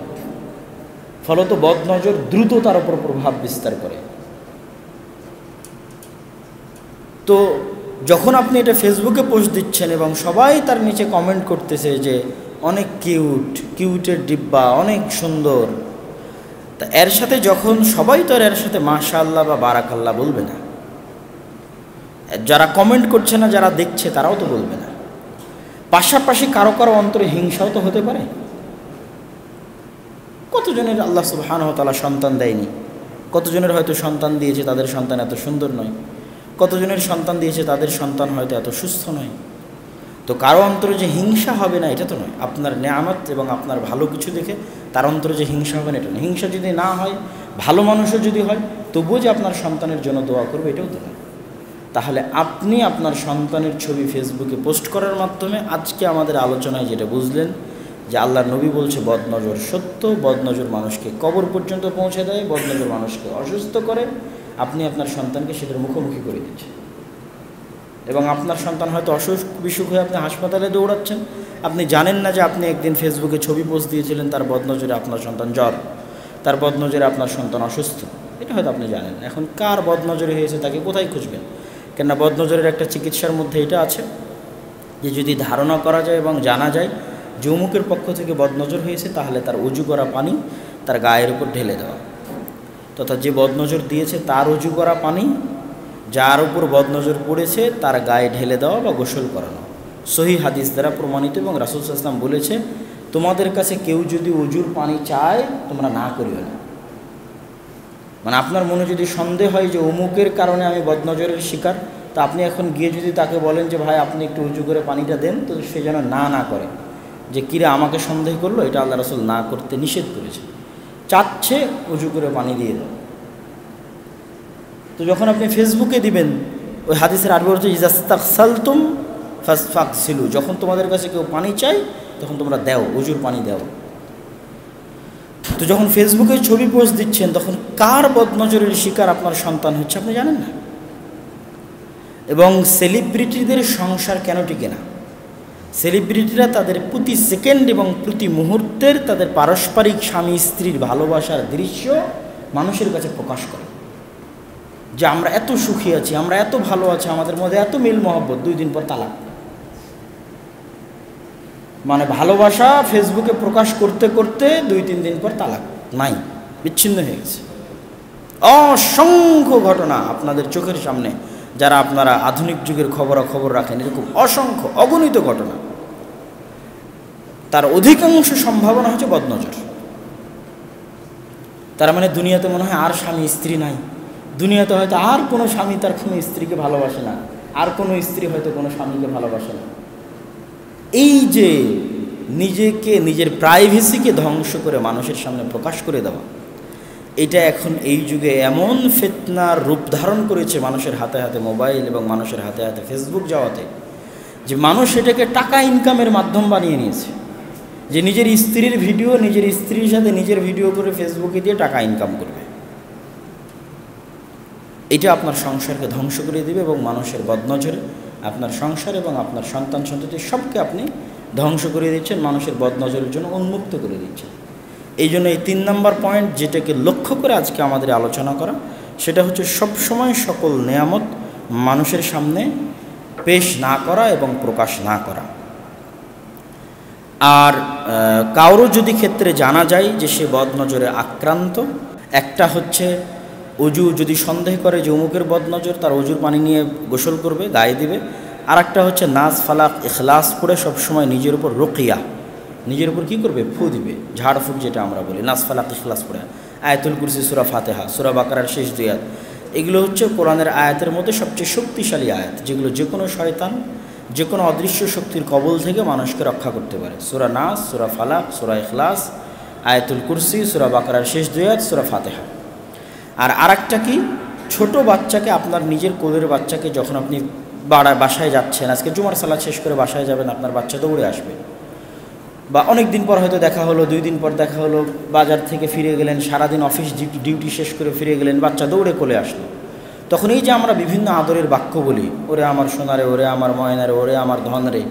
ফলত বদনজর দ্রুত তার উপর প্রভাব বিস্তার করে। তো যখন আপনি এটা ফেসবুকে পোস্ট দিচ্ছেন এবং সবাই তার নিচে কমেন্ট করতেছে যে অনেক কিউটের ডিব্বা, অনেক সুন্দর, তা এর সাথে যখন সবাই তো এর সাথে মাশাআল্লাহ বা বারাকাল্লাহ বলবে না, যারা কমেন্ট করছে না, যারা দেখছে তারাও তো বলবে না। পাশাপাশি কারো কারো অন্তরে হিংসাও তো হতে পারে। কতজনের আল্লাহ সুবহানাহু ওয়া তাআলা সন্তান দেয়নি, কতজনের হয়তো সন্তান দিয়েছে তাদের সন্তান এত সুন্দর নয়, কতজনের সন্তান দিয়েছে তাদের সন্তান হয়তো এত সুস্থ নয়। তো কারো অন্তরে যে হিংসা হবে না এটা তো নয়। আপনার নেয়ামত এবং আপনার ভালো কিছু দেখে তার অন্তরে যে হিংসা হবে না এটা নয়। হিংসা যদি না হয়, ভালো মানুষও যদি হয়, তবুও যে আপনার সন্তানের জন্য দোয়া করবে এটাও তো নয়। তাহলে আপনি আপনার সন্তানের ছবি ফেসবুকে পোস্ট করার মাধ্যমে আজকে আমাদের আলোচনায় যেটা বুঝলেন যে আল্লাহর নবী বলছে বদনজর সত্য, বদনজর মানুষকে কবর পর্যন্ত পৌঁছে দেয়, বদনজর মানুষকে অসুস্থ করে। আপনি আপনার সন্তানকে সেটার মুখোমুখি করে দিচ্ছেন এবং আপনার সন্তান হয়তো অসুখ বিসুখ হয়ে আপনি হাসপাতালে দৌড়াচ্ছেন। আপনি জানেন না যে আপনি একদিন ফেসবুকে ছবি পোস্ট দিয়েছিলেন তার বদনজরে আপনার সন্তান জ্বর, তার বদনজরে আপনার সন্তান অসুস্থ, এটা হয়তো আপনি জানেন। এখন কার বদনজরে হয়েছে তাকে কোথায় খুঁজবেন? কেননা বদনজরের একটা চিকিৎসার মধ্যে এটা আছে যে যদি ধারণা করা যায় এবং জানা যায় যে অমুকের পক্ষ থেকে বদনজর হয়েছে, তাহলে তার অজু করা পানি তার গায়ের উপর ঢেলে দেওয়া, তথা যে বদনজর দিয়েছে তার অজু করা পানি যার উপর বদনজর পড়েছে তার গায়ে ঢেলে দেওয়া বা গোসল করানো। সহিহ হাদিস দ্বারা প্রমাণিত এবং রাসূল সাল্লাল্লাহু আলাইহি ওয়াসাল্লাম বলেছে, তোমাদের কাছে কেউ যদি অজুর পানি চায় তোমরা না করিও না। মানে আপনার মনে যদি সন্দেহ হয় যে অমুকের কারণে আমি বদনজরের শিকার, তা আপনি এখন গিয়ে যদি তাকে বলেন যে ভাই আপনি একটু উজু করে পানিটা দেন, তো সে যেন না করে যে কিরে আমাকে সন্দেহ করলো, এটা আল্লাহ রাসূল না করতে নিষেধ করেছে। চাচ্ছে উজু করে পানি দিয়ে দাও। তো যখন আপনি ফেসবুকে দিবেন, ওই হাদিসের আরবি হচ্ছে ইজাস্তাগসালতুম ফাগসিলু, যখন তোমাদের কাছে কেউ পানি চায় তখন তোমরা দাও, উজুর পানি দাও। তো যখন ফেসবুকে ছবি পোস্ট দিচ্ছেন তখন কার বদনজরের শিকার আপনার সন্তান হচ্ছে আপনি জানেন না। এবং সেলিব্রিটিদের সংসার কেন টিকে না? সেলিব্রিটিরা তাদের প্রতি সেকেন্ড এবং প্রতি মুহূর্তের তাদের পারস্পরিক স্বামী স্ত্রীর ভালোবাসার দৃশ্য মানুষের কাছে প্রকাশ করে যে আমরা এত সুখী আছি, আমরা এত ভালো আছি, আমাদের মধ্যে এত মিল মহব্বত, 2 দিন পর তালাক। মানে ভালোবাসা ফেসবুকে প্রকাশ করতে করতে 2-3 দিন পর তালাক, নাই, বিচ্ছিন্ন হয়ে গেছে। অসংখ্য ঘটনা আপনাদের চোখের সামনে, যারা আপনারা আধুনিক যুগের খবরাখবর রাখেন, এরকম অসংখ্য অগণিত ঘটনা। তার অধিকাংশ সম্ভাবনা হচ্ছে বদনজর। তার মানে দুনিয়াতে মনে হয় আর স্বামী স্ত্রী নাই, দুনিয়াতে হয়তো আর কোনো স্বামী তার কোনো স্ত্রীকে ভালোবাসে না, আর কোনো স্ত্রী হয়তো কোনো স্বামীকে ভালোবাসে না। এই যে নিজেকে, নিজের প্রাইভেসিকে ধ্বংস করে মানুষের সামনে প্রকাশ করে দেওয়া, এটা এখন এই যুগে এমন ফিতনার রূপ ধারণ করেছে মানুষের হাতে হাতে মোবাইল এবং মানুষের হাতে হাতে ফেসবুক যাওয়াতে, যে মানুষ এটাকে টাকা ইনকামের মাধ্যম বানিয়ে নিয়েছে। যে নিজের স্ত্রীর ভিডিও, নিজের স্ত্রীর সাথে নিজের ভিডিও করে ফেসবুকে দিয়ে টাকা ইনকাম করবে। এটা আপনার সংসারকে ধ্বংস করে দিবে এবং মানুষের বদনজরে আপনার সংসার এবং আপনার সন্তান সন্ততি সবকে আপনি ধ্বংস করে দিচ্ছেন, মানুষের বদনজরের জন্য উন্মুক্ত করে দিচ্ছেন। এই জন্য এই 3 নম্বর পয়েন্ট যেটাকে লক্ষ্য করে আজকে আমাদের আলোচনা করা, সেটা হচ্ছে সবসময় সকল নেয়ামত মানুষের সামনে পেশ না করা এবং প্রকাশ না করা। আর কারো যদি ক্ষেত্রে জানা যায় যে সে বদনজরে আক্রান্ত, একটা হচ্ছে অজু যদি সন্দেহ করে যে অমুকের বদনজর, তার অজুর পানি নিয়ে গোসল করবে, গায়ে দিবে। আর একটা হচ্ছে নাস ফালাক ইখলাস পড়ে সবসময় নিজের উপর রুকিয়া, নিজের উপর কী করবে, ফু দিবে, ঝাড়ফুঁক যেটা আমরা বলি, নাস ফালাক ইখলাস পড়ে। আয়াতুল কুরসি, সূরা ফাতিহা, সূরা বাকারার শেষ 2 আয়াত, এগুলো হচ্ছে কোরআনের আয়াতের মধ্যে সবচেয়ে শক্তিশালী আয়াত, যেগুলো যে কোনো শয়তান, যে কোনো অদৃশ্য শক্তির কবল থেকে মানুষকে রক্ষা করতে পারে। সূরা নাস, সূরা ফালাক, সূরা ইখলাস, আয়াতুল কুরসি, সূরা বাকারার শেষ 2 আয়াত, সূরা ফাতিহা। আর আরেকটা কি, ছোট বাচ্চাকে, আপনার নিজের কোলের বাচ্চাকে যখন আপনি বাসায় যাচ্ছেন, আজকে জুমার সালাত শেষ করে বাসায় যাবেন, আপনার বাচ্চা দৌড়ে আসবে, বা অনেক দিন পর হয়তো দেখা হলো, 2 দিন পর দেখা হলো, বাজার থেকে ফিরে গেলেন, সারাদিন অফিস ডিউটি শেষ করে ফিরে গেলেন, বাচ্চা দৌড়ে কোলে আসলো। তখন এই যে আমরা বিভিন্ন আদরের বাক্য বলি, ওরে আমার সোনারে, ওরে আমার ময়নারে, ওরে আমার ধনরে,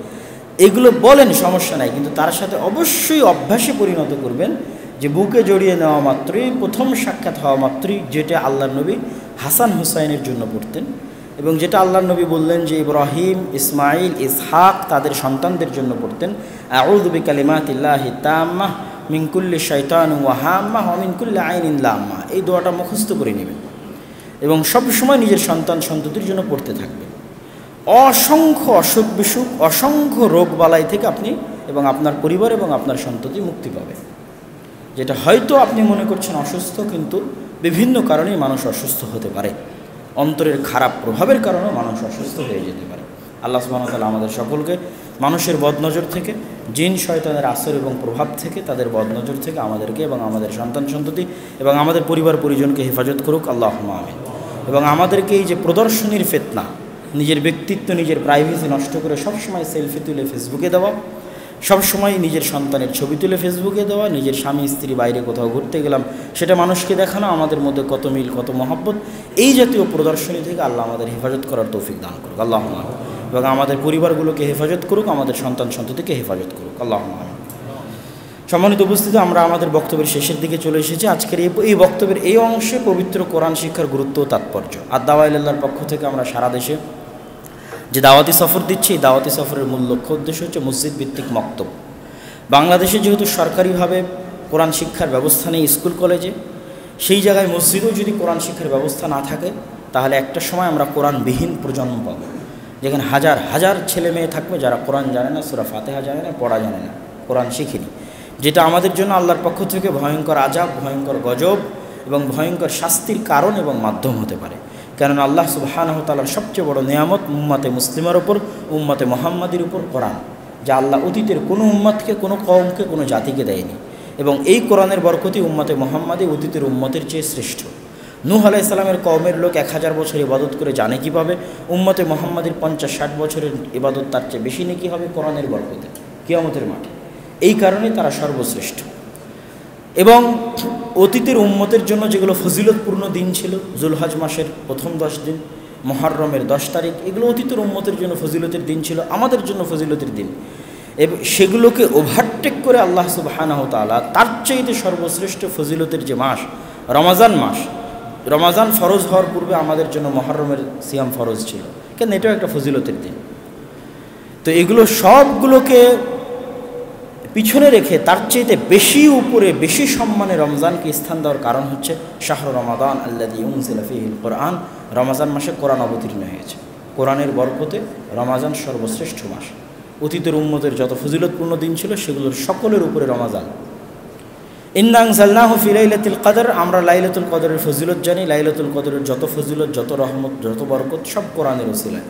এগুলো বলেন, সমস্যা নাই, কিন্তু তার সাথে অবশ্যই অভ্যাসে পরিণত করবেন যে বুকে জড়িয়ে নেওয়া মাত্রই, প্রথম সাক্ষাৎ হওয়া মাত্রই, যেটা আল্লাহর নবী হাসান হুসাইনের জন্য পড়তেন, এবং যেটা আল্লাহর নবী বললেন যে ইব্রাহিম, ইসমাইল, ইসহাক তাদের সন্তানদের জন্য পড়তেন, আউযু বিকালিমাতিল্লাহি তাম্মাহ মিন কুল্লি শাইতানিন ওয়া হাম্মাহ ওয়া মিন কুল্লি আইনিন লাম্মাহ। এই দোয়াটা মুখস্থ করে নেবেন এবং সবসময় নিজের সন্তান সন্ততির জন্য পড়তে থাকবেন। অসংখ্য অসুখ বিসুখ, অসংখ্য রোগ বালাই থেকে আপনি এবং আপনার পরিবার এবং আপনার সন্ততি মুক্তি পাবে। যেটা হয়তো আপনি মনে করছেন অসুস্থ, কিন্তু বিভিন্ন কারণেই মানুষ অসুস্থ হতে পারে, অন্তরের খারাপ প্রভাবের কারণেও মানুষ অসুস্থ হয়ে যেতে পারে। আল্লাহ সুবহানাহু ওয়া তাআলা আমাদের সকলকে মানুষের বদনজর থেকে, জিন শয়তানের আসর এবং প্রভাব থেকে, তাদের বদনজর থেকে আমাদেরকে এবং আমাদের সন্তান সন্ততি এবং আমাদের পরিবার পরিজনকে হেফাজত করুক, আল্লাহুম্মা আমিন। এবং আমাদেরকে এই যে প্রদর্শনীর ফিতনা, নিজের ব্যক্তিত্ব, নিজের প্রাইভেসি নষ্ট করে সবসময় সেলফি তুলে ফেসবুকে দেওয়া, সবসময় নিজের সন্তানের ছবি তুলে ফেসবুকে দেওয়া, নিজের স্বামী স্ত্রী বাইরে কোথাও ঘুরতে গেলাম সেটা মানুষকে দেখানো, আমাদের মধ্যে কত মিল, কত মহব্বত, এই জাতীয় প্রদর্শনী থেকে আল্লাহ আমাদের হেফাজত করার তৌফিক দান করুক, আল্লাহুম্মা আমিন। এবং আমাদের পরিবারগুলোকে হেফাজত করুক, আমাদের সন্তান সন্ততিকে হেফাজত করুক, আল্লাহুম্মা আমিন। সম্মানিত উপস্থিতি, আমরা আমাদের বক্তব্যের শেষের দিকে চলে এসেছি। আজকের এই বক্তব্যের এই অংশে পবিত্র কোরআন শিক্ষার গুরুত্ব ও তাৎপর্য। আদ-দাওয়া ইলাল্লাহর পক্ষ থেকে আমরা সারা দেশে যে দাওয়াতি সফর দিচ্ছি, এই দাওয়াতি সফরের মূল লক্ষ্য উদ্দেশ্য হচ্ছে মসজিদ ভিত্তিক মক্তব। বাংলাদেশে যেহেতু সরকারিভাবে কোরআন শিক্ষার ব্যবস্থা নেই স্কুল কলেজে, সেই জায়গায় মসজিদেও যদি কোরআন শিক্ষার ব্যবস্থা না থাকে, তাহলে একটা সময় আমরা কোরআনবিহীন প্রজন্ম পাব, যেখানে হাজার হাজার ছেলে মেয়ে থাকবে যারা কোরআন জানে না, সূরা ফাতিহা জানে না, পড়া জানে না, কোরআন শিখেনি, যেটা আমাদের জন্য আল্লাহর পক্ষ থেকে ভয়ঙ্কর আযাব, ভয়ঙ্কর গজব এবং ভয়ঙ্কর শাস্তির কারণ এবং মাধ্যম হতে পারে। কারণ আল্লাহ সুবহানাহু ওয়া তাআলার সবচেয়ে বড় নিয়ামত উম্মতে মুসলিমার উপর, উম্মতে মুহাম্মাদির উপর কোরআন, যা আল্লাহ অতীতের কোনো উম্মতকে, কোনো কওমকে, কোনো জাতিকে দেয়নি। এবং এই কোরআনের বরকতি উম্মতে মুহাম্মাদি অতীতের উম্মতের চেয়ে শ্রেষ্ঠ। নূহ আলাইহিস সালামের কওমের লোক 1000 বছর ইবাদত করে জানে কীভাবে, উম্মতে মুহাম্মাদির 50-60 বছরের ইবাদত তার চেয়ে বেশি নেকি হবে কোরআনের বরকতে কিয়ামতের মাঠে। এই কারণে তারা সর্বশ্রেষ্ঠ। এবং অতীতের উম্মতের জন্য যেগুলো ফজিলতপূর্ণ দিন ছিল, জুলহজ মাসের প্রথম 10 দিন, মুহররমের 10 তারিখ, এগুলো অতীতের উম্মতের জন্য ফজিলতের দিন ছিল, আমাদের জন্য ফজিলতের দিন। এবং সেগুলোকে ওভারটেক করে আল্লাহ সুবহানাহু ওয়া তাআলা তার চাইতে সর্বশ্রেষ্ঠ ফজিলতের যে মাস রমাজান মাস, রমাজান ফরজ হওয়ার পূর্বে আমাদের জন্য মুহররমের সিয়াম ফরজ ছিল, কেন এটাও একটা ফজিলতের দিন। তো এগুলো সবগুলোকে পিছনে রেখে তার চাইতে বেশি উপরে, বেশি সম্মানে রমজানকে স্থান দেওয়ার কারণ হচ্ছে শাহরু রমাদান আল্লাযী উনজিলা ফীহিল কোরআন। রমাজান মাসে কোরআন অবতীর্ণ হয়েছে, কোরআনের বরকতে রমাজান সর্বশ্রেষ্ঠ মাস। অতীতের উম্মতের যত ফজিলতপূর্ণ দিন ছিল সেগুলোর সকলের উপরে রমাজান। ইন্না আনজালনাহু ফি লাইলাতুল কদর, আমরা লাইলাতুল কদরের ফজিলত জানি। লাইলাতুল কদরের যত ফজিলত, যত রহমত, যত বরকত সব কোরআনের ওসিলায়,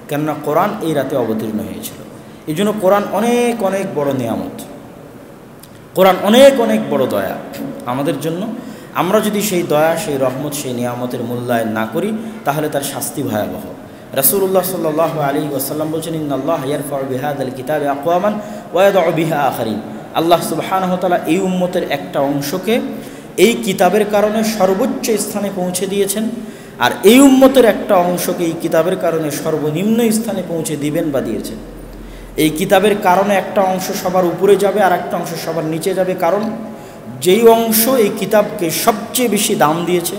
কেননা কোরআন এই রাতে অবতীর্ণ হয়েছিল। এই জন্য কোরআন অনেক অনেক বড় নিয়ামত, কোরআন অনেক অনেক বড় দয়া আমাদের জন্য। আমরা যদি সেই দয়া, সেই রহমত, সেই নিয়ামতের মূল্যায়ন না করি, তাহলে তার শাস্তি ভয়াবহ। রাসূলুল্লাহ সাল্লাল্লাহু আলাইহি ওয়াসাল্লাম বলছেন, ইন্নাল্লাহা ইয়ারফাউ বিহাযাল কিতাবি আকওয়ামান ওয়া ইয়াদউ বিহা আখারিন। আল্লাহ সুবহানাহু ওয়া তাআলা এই উম্মতের একটা অংশকে এই কিতাবের কারণে সর্বোচ্চ স্থানে পৌঁছে দিয়েছেন, আর এই উম্মতের একটা অংশকে এই কিতাবের কারণে সর্বনিম্ন স্থানে পৌঁছে দিবেন বা দিয়েছেন। এই কিতাবের কারণে একটা অংশ সবার উপরে যাবে আর একটা অংশ সবার নিচে যাবে, কারণ যেই অংশ এই কিতাবকে সবচেয়ে বেশি দাম দিয়েছে,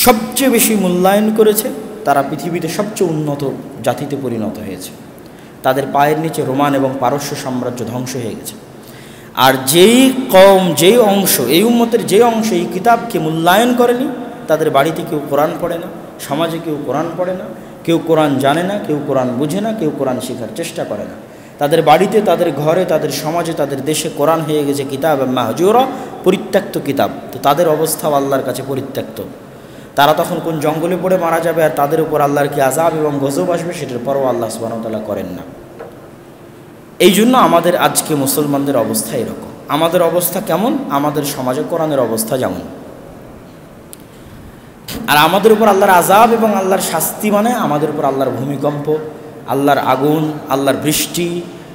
সবচেয়ে বেশি মূল্যায়ন করেছে, তারা পৃথিবীতে সবচেয়ে উন্নত জাতিতে পরিণত হয়েছে। তাদের পায়ের নিচে রোমান এবং পারস্য সাম্রাজ্য ধ্বংস হয়ে গেছে। আর যেই কওম, যেই অংশ, এই উম্মতের যে অংশ এই কিতাবকে মূল্যায়ন করেনি, তাদের বাড়িতে কেউ কোরআন পড়ে না, সমাজে কেউ কোরআন পড়ে না, কেউ কোরআন জানে না, কেউ কোরআন বুঝে না, কেউ কোরআন শেখার চেষ্টা করে না। তাদের বাড়িতে, তাদের ঘরে, তাদের সমাজে, তাদের দেশে কোরআন হয়ে গেছে কিতাব মাহজুরা, পরিত্যক্ত কিতাব। তো তাদের অবস্থাও আল্লাহর কাছে পরিত্যক্ত। তারা তখন কোন জঙ্গলে পড়ে মারা যাবে আর তাদের উপর আল্লাহর কি আযাব এবং গজব আসবে, সেটার পরও আল্লাহ সুবহানাহু ওয়া তাআলা করেন না। এই জন্য আমাদের আজকে মুসলমানদের অবস্থা এরকম। আমাদের অবস্থা কেমন, আমাদের সমাজে কোরআনের অবস্থা যেমন। আর আমাদের উপর আল্লাহর আযাব এবং আল্লাহর শাস্তি মানে আমাদের উপর আল্লাহর ভূমিকম্প, আল্লাহর আগুন, আল্লাহর বৃষ্টি,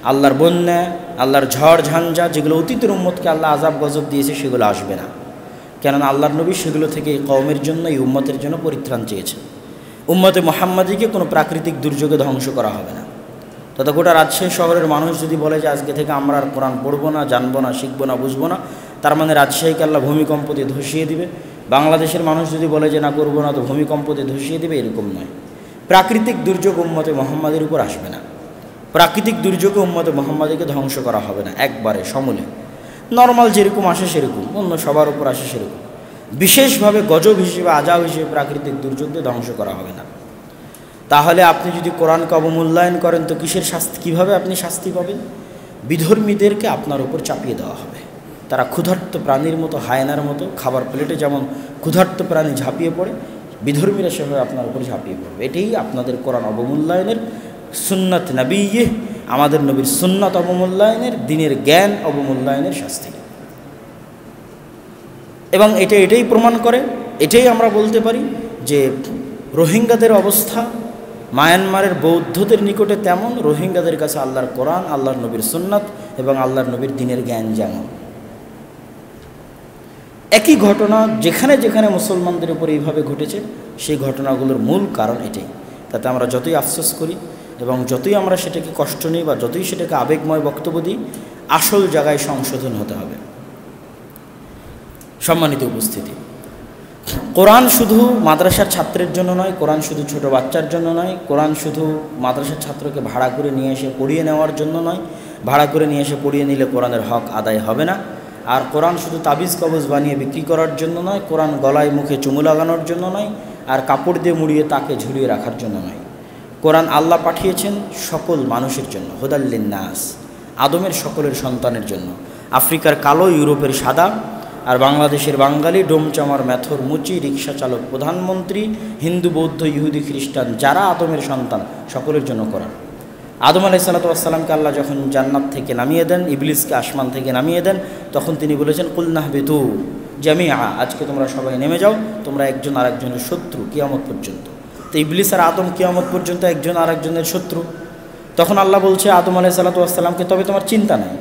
আল্লাহর বন্যা, আল্লাহর ঝড় ঝঞ্ঝা, যেগুলো অতীতের উম্মতকে আল্লাহ আযাব গজব দিয়েছে সেগুলো আসবে না। কেননা আল্লাহর নবী সেগুলো থেকে এই কওমের জন্য, এই উম্মতের জন্য পরিত্রাণ চেয়েছে। উম্মতে মুহাম্মাদীকে কোনো প্রাকৃতিক দুর্যোগে ধ্বংস করা হবে না। তথা গোটা রাজশাহী শহরের মানুষ যদি বলে যে আজকে থেকে আমরা আর কোরআন পড়বো না, জানবো না, শিখবো না, বুঝবো না, তার মানে রাজশাহীকে আল্লাহ ভূমিকম্প দিয়ে ধসিয়ে দিবে। বাংলাদেশের মানুষ যদি বলে যে না করবো না, তো ভূমিকম্প দিয়ে ধসিয়ে দিবে, এরকম নয়। প্রাকৃতিক দুর্যোগ উম্মতে মুহাম্মাদীর উপর আসবে না। প্রাকৃতিক দুর্যোগে উম্মতে মুহাম্মাদীকে ধ্বংস করা হবে না একবারে সমূলে। নর্মাল যেরকম আসে সেরকম, অন্য সবার উপর আসে সেরকম। বিশেষভাবে গজব হিসেবে, আযাব হিসেবে প্রাকৃতিক দুর্যোগ দিয়ে ধ্বংস করা হবে না। তাহলে আপনি যদি কোরআনকে অবমূল্যায়ন করেন তো কিসের শাস্তি, কীভাবে আপনি শাস্তি পাবেন? বিধর্মীদেরকে আপনার উপর চাপিয়ে দেওয়া হবে। তারা ক্ষুধার্ত প্রাণীর মতো, হায়নার মতো, খাবার প্লেটে যেমন ক্ষুধার্ত প্রাণী ঝাঁপিয়ে পড়ে, বিধর্মীরা সেভাবে আপনার উপর ঝাঁপিয়ে পড়বে। এটাই আপনাদের কোরআন অবমূল্যায়নের, সুন্নাত নবিয়্যিহ, আমাদের নবীর সুন্নাত অবমূল্যায়নের, দ্বীনের জ্ঞান অবমূল্যায়নের শাস্তি। এবং এটাই প্রমাণ করে, এটাই আমরা বলতে পারি যে রোহিঙ্গাদের অবস্থা মায়ানমারের বৌদ্ধদের নিকটে তেমন, রোহিঙ্গাদের কাছে আল্লাহর কোরআন, আল্লাহর নবীর সুন্নাত এবং আল্লাহর নবীর দ্বীনের জ্ঞান যেমন। একই ঘটনা যেখানে যেখানে মুসলমানদের উপর এইভাবে ঘটেছে, সেই ঘটনাগুলোর মূল কারণ এটাই। তাতে আমরা যতই আফসোস করি এবং যতই আমরা সেটাকে কষ্ট নিই বা যতই সেটাকে আবেগময় বক্তব্য দিই, আসল জায়গায় সংশোধন হতে হবে। সম্মানিত উপস্থিতি, কোরআন শুধু মাদ্রাসার ছাত্রের জন্য নয়, কোরআন শুধু ছোট বাচ্চার জন্য নয়, কোরআন শুধু মাদ্রাসার ছাত্রকে ভাড়া করে নিয়ে এসে পড়িয়ে নেওয়ার জন্য নয়। ভাড়া করে নিয়ে এসে পড়িয়ে নিলে কোরআনের হক আদায় হবে না। আর কোরআন শুধু তাবিজ কবজ বানিয়ে বিক্রি করার জন্য নয়, কোরআন গলায় মুখে চুমু লাগানোর জন্য নয়, আর কাপড় দিয়ে মুড়িয়ে তাকে ঝুলিয়ে রাখার জন্য নয়। কোরআন আল্লাহ পাঠিয়েছেন সকল মানুষের জন্য, হুদাল লিন্নাস, আদমের সকলের সন্তানের জন্য। আফ্রিকার কালো, ইউরোপের সাদা, আর বাংলাদেশের বাঙালি, ডোমচামার ম্যাথর মুচি, রিক্সা চালক, প্রধানমন্ত্রী, হিন্দু, বৌদ্ধ, ইহুদি, খ্রিস্টান, যারা আদমের সন্তান, সকলের জন্য কোরআন। আদম আলাইহিসসালাতু ওয়াসসালামকে আল্লাহ যখন জান্নাত থেকে নামিয়ে দেন, ইবলিসকে আসমান থেকে নামিয়ে দেন, তখন তিনি বলেছেন কুলনা বিতু জামিআ, আজকে তোমরা সবাই নেমে যাও, তোমরা একজন আরেকজনের শত্রু কিয়ামত পর্যন্ত। তো ইবলিস আর আদম কিয়ামত পর্যন্ত একজন আরেকজনের শত্রু। তখন আল্লাহ বলছে আদম আলাইহিসসালাতু ওয়াসসালামকে, তবে তোমার চিন্তা নাই,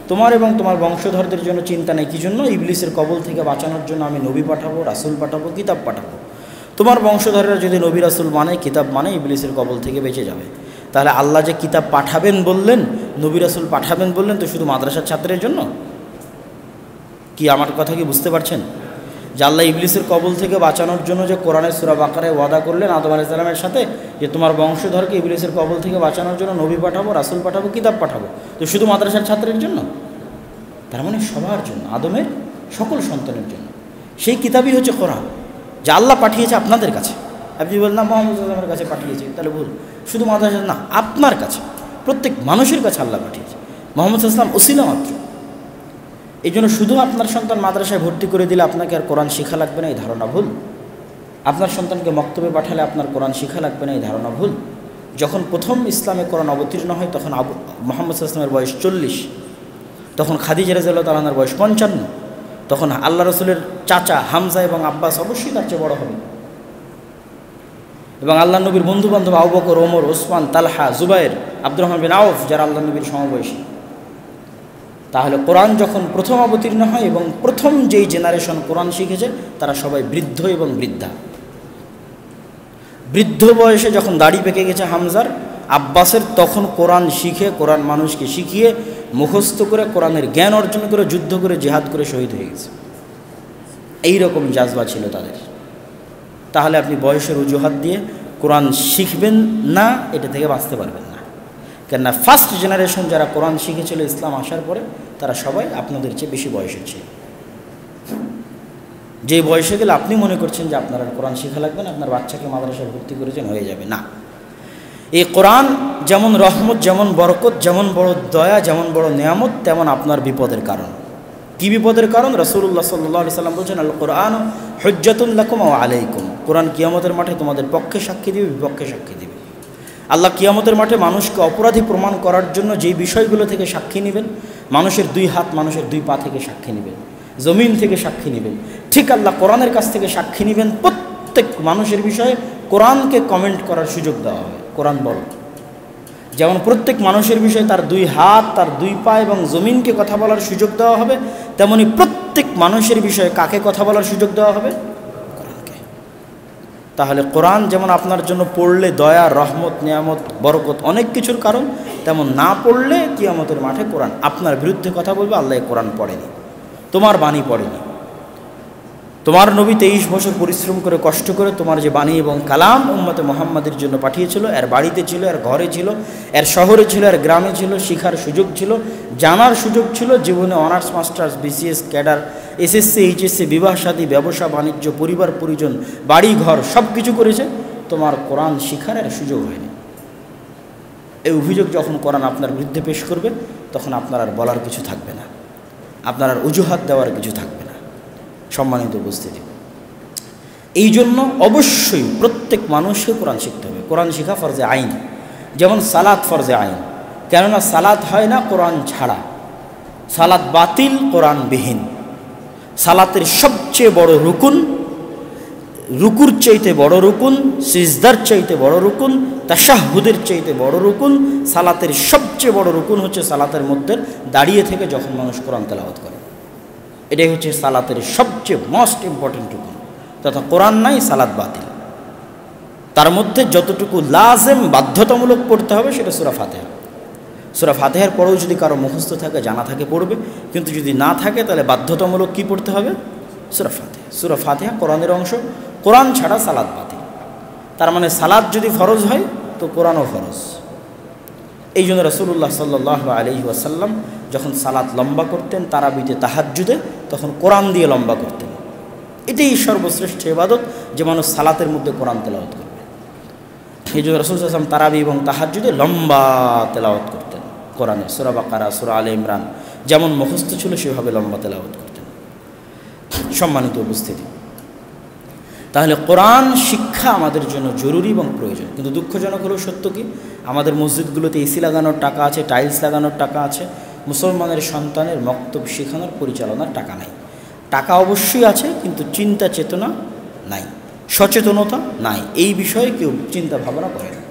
তোমার এবং তোমার বংশধরদের জন্য চিন্তা নেই। কী জন্য? ইবলিসের কবল থেকে বাঁচানোর জন্য আমি নবী পাঠাবো, রাসূল পাঠাবো, কিতাব পাঠাবো। তোমার বংশধররা যদি নবী রাসূল মানে, কিতাব মানে, ইবলিসের কবল থেকে বেঁচে যাবে। তাহলে আল্লাহ যে কিতাব পাঠাবেন বললেন, নবী রাসূল পাঠাবেন বললেন, তো শুধু মাদ্রাসার ছাত্রের জন্য? কি আমার কথা কি বুঝতে পারছেন? যে আল্লাহ ইবলিসের কবল থেকে বাঁচানোর জন্য যে কোরআনের সূরা বাকারায় ওয়াদা করলেন আদম আলাইহিস সালামের সাথে, যে তোমার বংশধরকে ইবলিসের কবল থেকে বাঁচানোর জন্য নবী পাঠাবো, রাসূল পাঠাবো, কিতাব পাঠাবো, তো শুধু মাদ্রাসার ছাত্রের জন্য? তার মানে সবার জন্য, আদমের সকল সন্তানের জন্য। সেই কিতাবই হচ্ছে কোরআন, যা আল্লাহ পাঠিয়েছে আপনাদের কাছে। আপনি বলেন না মুহাম্মদ সাল্লাল্লাহু আলাইহি ওয়াসাল্লামের কাছে পাঠিয়েছে, তাহলে ভুল। শুধু মাদ্রাসা না, আপনার কাছে, প্রত্যেক মানুষের কাছে আল্লাহ পাঠিয়েছে। মুহাম্মদ সাল্লাল্লাহু আলাইহি ওয়াসাল্লাম ওসিলা মাত্র। এই জন্য শুধু আপনার সন্তান মাদ্রাসায় ভর্তি করে দিলে আপনাকে আর কোরআন শেখা লাগবে না, এই ধারণা ভুল। আপনার সন্তানকে মক্তবে পাঠালে আপনার কোরআন শেখা লাগবে না, এই ধারণা ভুল। যখন প্রথম ইসলামে কোরআন অবতীর্ণ হয় তখন মুহাম্মদ সাল্লাল্লাহু আলাইহি ওয়াসাল্লামের বয়স 40, তখন খাদিজা রাদিয়াল্লাহু তাআলা আনহার বয়স 55, তখন আল্লাহ রসুলের চাচা হামজা এবং আব্বাস অবশ্যই তার চেয়ে বড় হবে। এবং আল্লাহ নবীর বন্ধুবান্ধব আবু বকর, ওমর, ওসমান, তালহা, জুবাইর, আব্দুর রহমান বিন আউফ, যারা আল্লাহ নবীর সমবয়সী। তাহলে কোরআন যখন প্রথম অবতীর্ণ হয় এবং প্রথম যেই জেনারেশন কোরআন শিখেছে তারা সবাই বৃদ্ধ এবং বৃদ্ধা। বৃদ্ধ বয়সে যখন দাড়ি পেকে গেছে হামজার, আব্বাসের, তখন কোরআন শিখে, কোরআন মানুষকে শিখিয়ে, মুখস্থ করে, কোরআনের জ্ঞান অর্জন করে, যুদ্ধ করে, জিহাদ করে শহীদ হয়ে গেছে। এইরকম জাজবা ছিল তাদের। তাহলে আপনি বয়সের অজুহাত দিয়ে কোরআন শিখবেন না, এটা থেকে বাঁচতে পারবেন না। কেননা ফার্স্ট জেনারেশন যারা কোরআন শিখেছিল ইসলাম আসার পরে, তারা সবাই আপনাদের চেয়ে বেশি বয়সের ছিল। যে বয়সে গেলে আপনি মনে করছেন যে আপনার আর কোরআন শেখা লাগবে না, আপনার বাচ্চাকে মাদ্রাসায় ভর্তি করেছেন, হয়ে যাবে না। এই কোরআন যেমন রহমত, যেমন বরকত, যেমন বড় দয়া, যেমন বড় নেয়ামত, তেমন আপনার বিপদের কারণ। কি বিপদের কারণ? রাসূলুল্লাহ সাল্লাল্লাহু আলাইহি সাল্লাম বলছেন আল কোরআন হুজ্জাতুন লাকুম ওয়া আলাইকুম, কোরআন কিয়ামতের মাঠে তোমাদের পক্ষে সাক্ষী দিবে, বিপক্ষে সাক্ষী দিবে। আল্লাহ কিয়ামতের মাঠে মানুষকে অপরাধী প্রমাণ করার জন্য যেই বিষয়গুলো থেকে সাক্ষী নেবেন, মানুষের দুই হাত, মানুষের দুই পা থেকে সাক্ষী নেবেন, জমিন থেকে সাক্ষী নেবেন। ঠিক আল্লাহ কোরআনের কাছ থেকে সাক্ষী নেবেন। প্রত্যেক মানুষের বিষয়ে কোরআনকে কমেন্ট করার সুযোগ দেওয়া হবে। কোরআন বলো, যেমন প্রত্যেক মানুষের বিষয়ে তার দুই হাত, তার দুই পা এবং জমিনকে কথা বলার সুযোগ দেওয়া হবে, তেমনি প্রত্যেক মানুষের বিষয়ে কাকে কথা বলার সুযোগ দেওয়া হবে? কোরআনকে। তাহলে কোরআন যেমন আপনার জন্য পড়লে দয়া, রহমত, নিয়ামত, বরকত অনেক কিছুর কারণ, তেমন না পড়লে কিয়ামতের মাঠে কোরআন আপনার বিরুদ্ধে কথা বলবে, আল্লাহ কোরআন পড়েনি, তোমার বাণী পড়েনি। তোমার নবী 23 বছর পরিশ্রম করে কষ্ট করে তোমার যে বাণী এবং কালাম উম্মতে মুহাম্মাদের জন্য পাঠিয়েছিল, এর বাড়িতে ছিল, এর ঘরে ছিল, এর শহরে ছিল, এর গ্রামে ছিল, শিখার সুযোগ ছিল, জানার সুযোগ ছিল। জীবনে honours, masters, BCS, cadre, SSC, HSC, বিবাহ শাদী, ব্যবসা বাণিজ্য, পরিবার পরিজন, বাড়ি ঘর সব কিছু করেছে, তোমার কোরআন শিখার এর সুযোগ হয়নি। এই অভিযোগ যখন কোরআন আপনার বিরুদ্ধে পেশ করবে, তখন আপনার আর বলার কিছু থাকবে না, আপনার আর অজুহাত দেওয়ার কিছু থাকবে না। সম্মানিত উপস্থিতি, এই জন্য অবশ্যই প্রত্যেক মানুষকে কোরআন শিখতে হবে। কোরআন শেখা ফরজে আইন, যেমন সালাত ফরজে আইন। কেননা সালাত হয় না কোরআন ছাড়া, সালাত বাতিল কোরআনবিহীন। সালাতের সবচেয়ে বড় রুকুন, রুকুর চাইতে বড় রুকুন, সিজদার চাইতে বড় রুকুন, তাশাহুদের চাইতে বড় রুকুন, সালাতের সবচেয়ে বড় রুকুন হচ্ছে সালাতের মধ্যে দাঁড়িয়ে থেকে যখন মানুষ কোরআন তেলাওয়াত করে, এটাই হচ্ছে সালাতের সবচেয়ে মোস্ট ইম্পর্টেন্ট রুকুন। তথা কোরআন নাই, সালাত বাতিল। তার মধ্যে যতটুকু লাজেম বাধ্যতামূলক পড়তে হবে সেটা সূরা ফাতিহা। সূরা ফাতিহার পরেও যদি কারো মুখস্থ থাকে, জানা থাকে, পড়বে। কিন্তু যদি না থাকে তাহলে বাধ্যতামূলক কি পড়তে হবে? সূরা ফাতিহা। সূরা ফাতিহা কোরআনের অংশ, কোরআন ছাড়া সালাত বাতিল। তার মানে সালাত যদি ফরজ হয় তো কোরআনও ফরজ। এই জন্য রাসূলুল্লাহ সাল্লাল্লাহু আলাইহি ওয়াসাল্লাম যখন সালাত লম্বা করতেন, তারাবিতে, তাহাজ্জুদে, তখন কোরআন দিয়ে লম্বা করতেন। এটাই সর্বশ্রেষ্ঠ ইবাদত যে মানুষ সালাতের মধ্যে কোরআন তেলাওয়াত করবে। এই জন্য রাসূল সাল্লাল্লাহু আলাইহি ওয়াসাল্লাম তারাবি এবং তাহাজ্জুদে লম্বা তেলাওয়াত করতেন কোরআনে। সূরা বাকারা, সূরা আলে ইমরান যেমন মুখস্থ ছিল সেভাবে লম্বা তেলাওয়াত করতেন। সম্মানিত উপস্থিতি, তাহলে কোরআন শিক্ষা আমাদের জন্য জরুরি এবং প্রয়োজন। কিন্তু দুঃখজনক হলেও সত্য কি, আমাদের মসজিদগুলোতে এসি লাগানোর টাকা আছে, টাইলস লাগানোর টাকা আছে, মুসলমানের সন্তানের মক্তব শেখানোর, পরিচালনার টাকা নাই। টাকা অবশ্যই আছে, কিন্তু চিন্তা চেতনা নাই, সচেতনতা নাই। এই বিষয়ে কেউ চিন্তা ভাবনা করে না।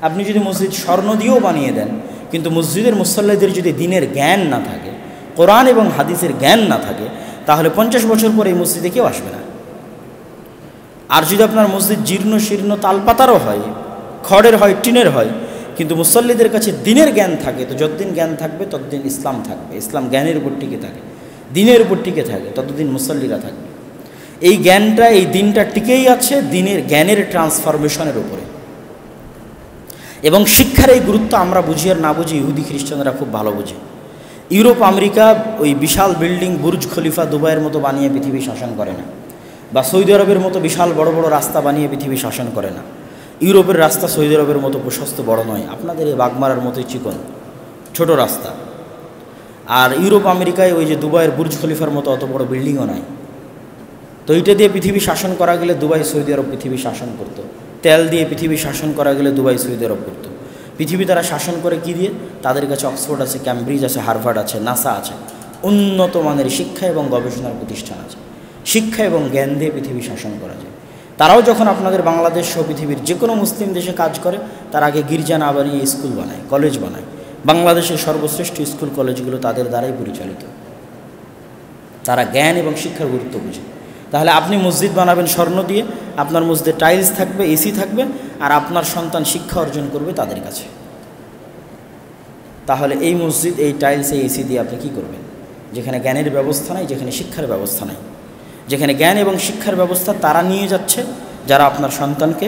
আপনি যদি মসজিদ স্বর্ণ দিয়েও বানিয়ে দেন, কিন্তু মসজিদের মুসল্লিদের যদি দিনের জ্ঞান না থাকে, কোরআন এবং হাদিসের জ্ঞান না থাকে, তাহলে 50 বছর পরে এই মসজিদে কেউ আসবে না। আর যদি আপনার মসজিদ জীর্ণ শীর্ণ তালপাতারও হয়, খড়ের হয়, টিনের হয়, কিন্তু মুসল্লিদের কাছে দিনের জ্ঞান থাকে, তো যতদিন জ্ঞান থাকবে ততদিন ইসলাম থাকবে। ইসলাম জ্ঞানের উপর টিকে থাকে, দিনের উপর টিকে থাকে, ততদিন মুসল্লিরা থাকবে। এই জ্ঞানটা, এই দিনটা টিকেই আছে দিনের জ্ঞানের ট্রান্সফরমেশনের উপরে। এবং শিক্ষার এই গুরুত্ব আমরা বুঝি আর না বুঝি, ইহুদি খ্রিস্টানরা খুব ভালো বোঝে। ইউরোপ, আমেরিকা ওই বিশাল বিল্ডিং, বুর্জ খলিফা, দুবাইয়ের মতো বানিয়ে পৃথিবী শাসন করে না, বা সৌদি আরবের মতো বিশাল বড় বড় রাস্তা বানিয়ে পৃথিবী শাসন করে না। ইউরোপের রাস্তা সৌদি আরবের মতো প্রশস্ত বড় নয়, আপনাদের এই বাগমারার মতোই চিকন ছোট রাস্তা। আর ইউরোপ, আমেরিকায় ওই যে দুবাইয়ের বুর্জ খলিফার মতো অত বড় বিল্ডিংও নাই। তো এইটা দিয়ে পৃথিবী শাসন করা গেলে দুবাই, সৌদি আরব পৃথিবী শাসন করতো। তেল দিয়ে পৃথিবী শাসন করা গেলে দুবাই, সৌদি আরব করতো। পৃথিবী তারা শাসন করে কি দিয়ে? তাদের কাছে অক্সফোর্ড আছে, ক্যামব্রিজ আছে, হার্ভার্ড আছে, নাসা আছে, উন্নত মানের শিক্ষা এবং গবেষণার প্রতিষ্ঠান আছে। শিক্ষা এবং জ্ঞান দিয়ে পৃথিবী শাসন করা যায়। তারাও যখন আপনাদের বাংলাদেশ সহ পৃথিবীর যে কোনো মুসলিম দেশে কাজ করে, তার আগে গির্জা না বানিয়ে স্কুল বানায়, কলেজ বানায়। বাংলাদেশের সর্বশ্রেষ্ঠ স্কুল কলেজগুলো তাদের দ্বারাই পরিচালিত। তারা জ্ঞান এবং শিক্ষার গুরুত্ব বুঝে। তাহলে আপনি মসজিদ বানাবেন স্বর্ণ দিয়ে, আপনার মসজিদে টাইলস থাকবে, এসি থাকবে, আর আপনার সন্তান শিক্ষা অর্জন করবে তাদের কাছে। তাহলে এই মসজিদ, এই টাইলস, এই এসি দিয়ে আপনি কি করবেন? যেখানে জ্ঞানের ব্যবস্থা নাই, যেখানে শিক্ষার ব্যবস্থা নাই। যেখানে জ্ঞান এবং শিক্ষার ব্যবস্থা তারা নিয়ে যাচ্ছে যারা আপনার সন্তানকে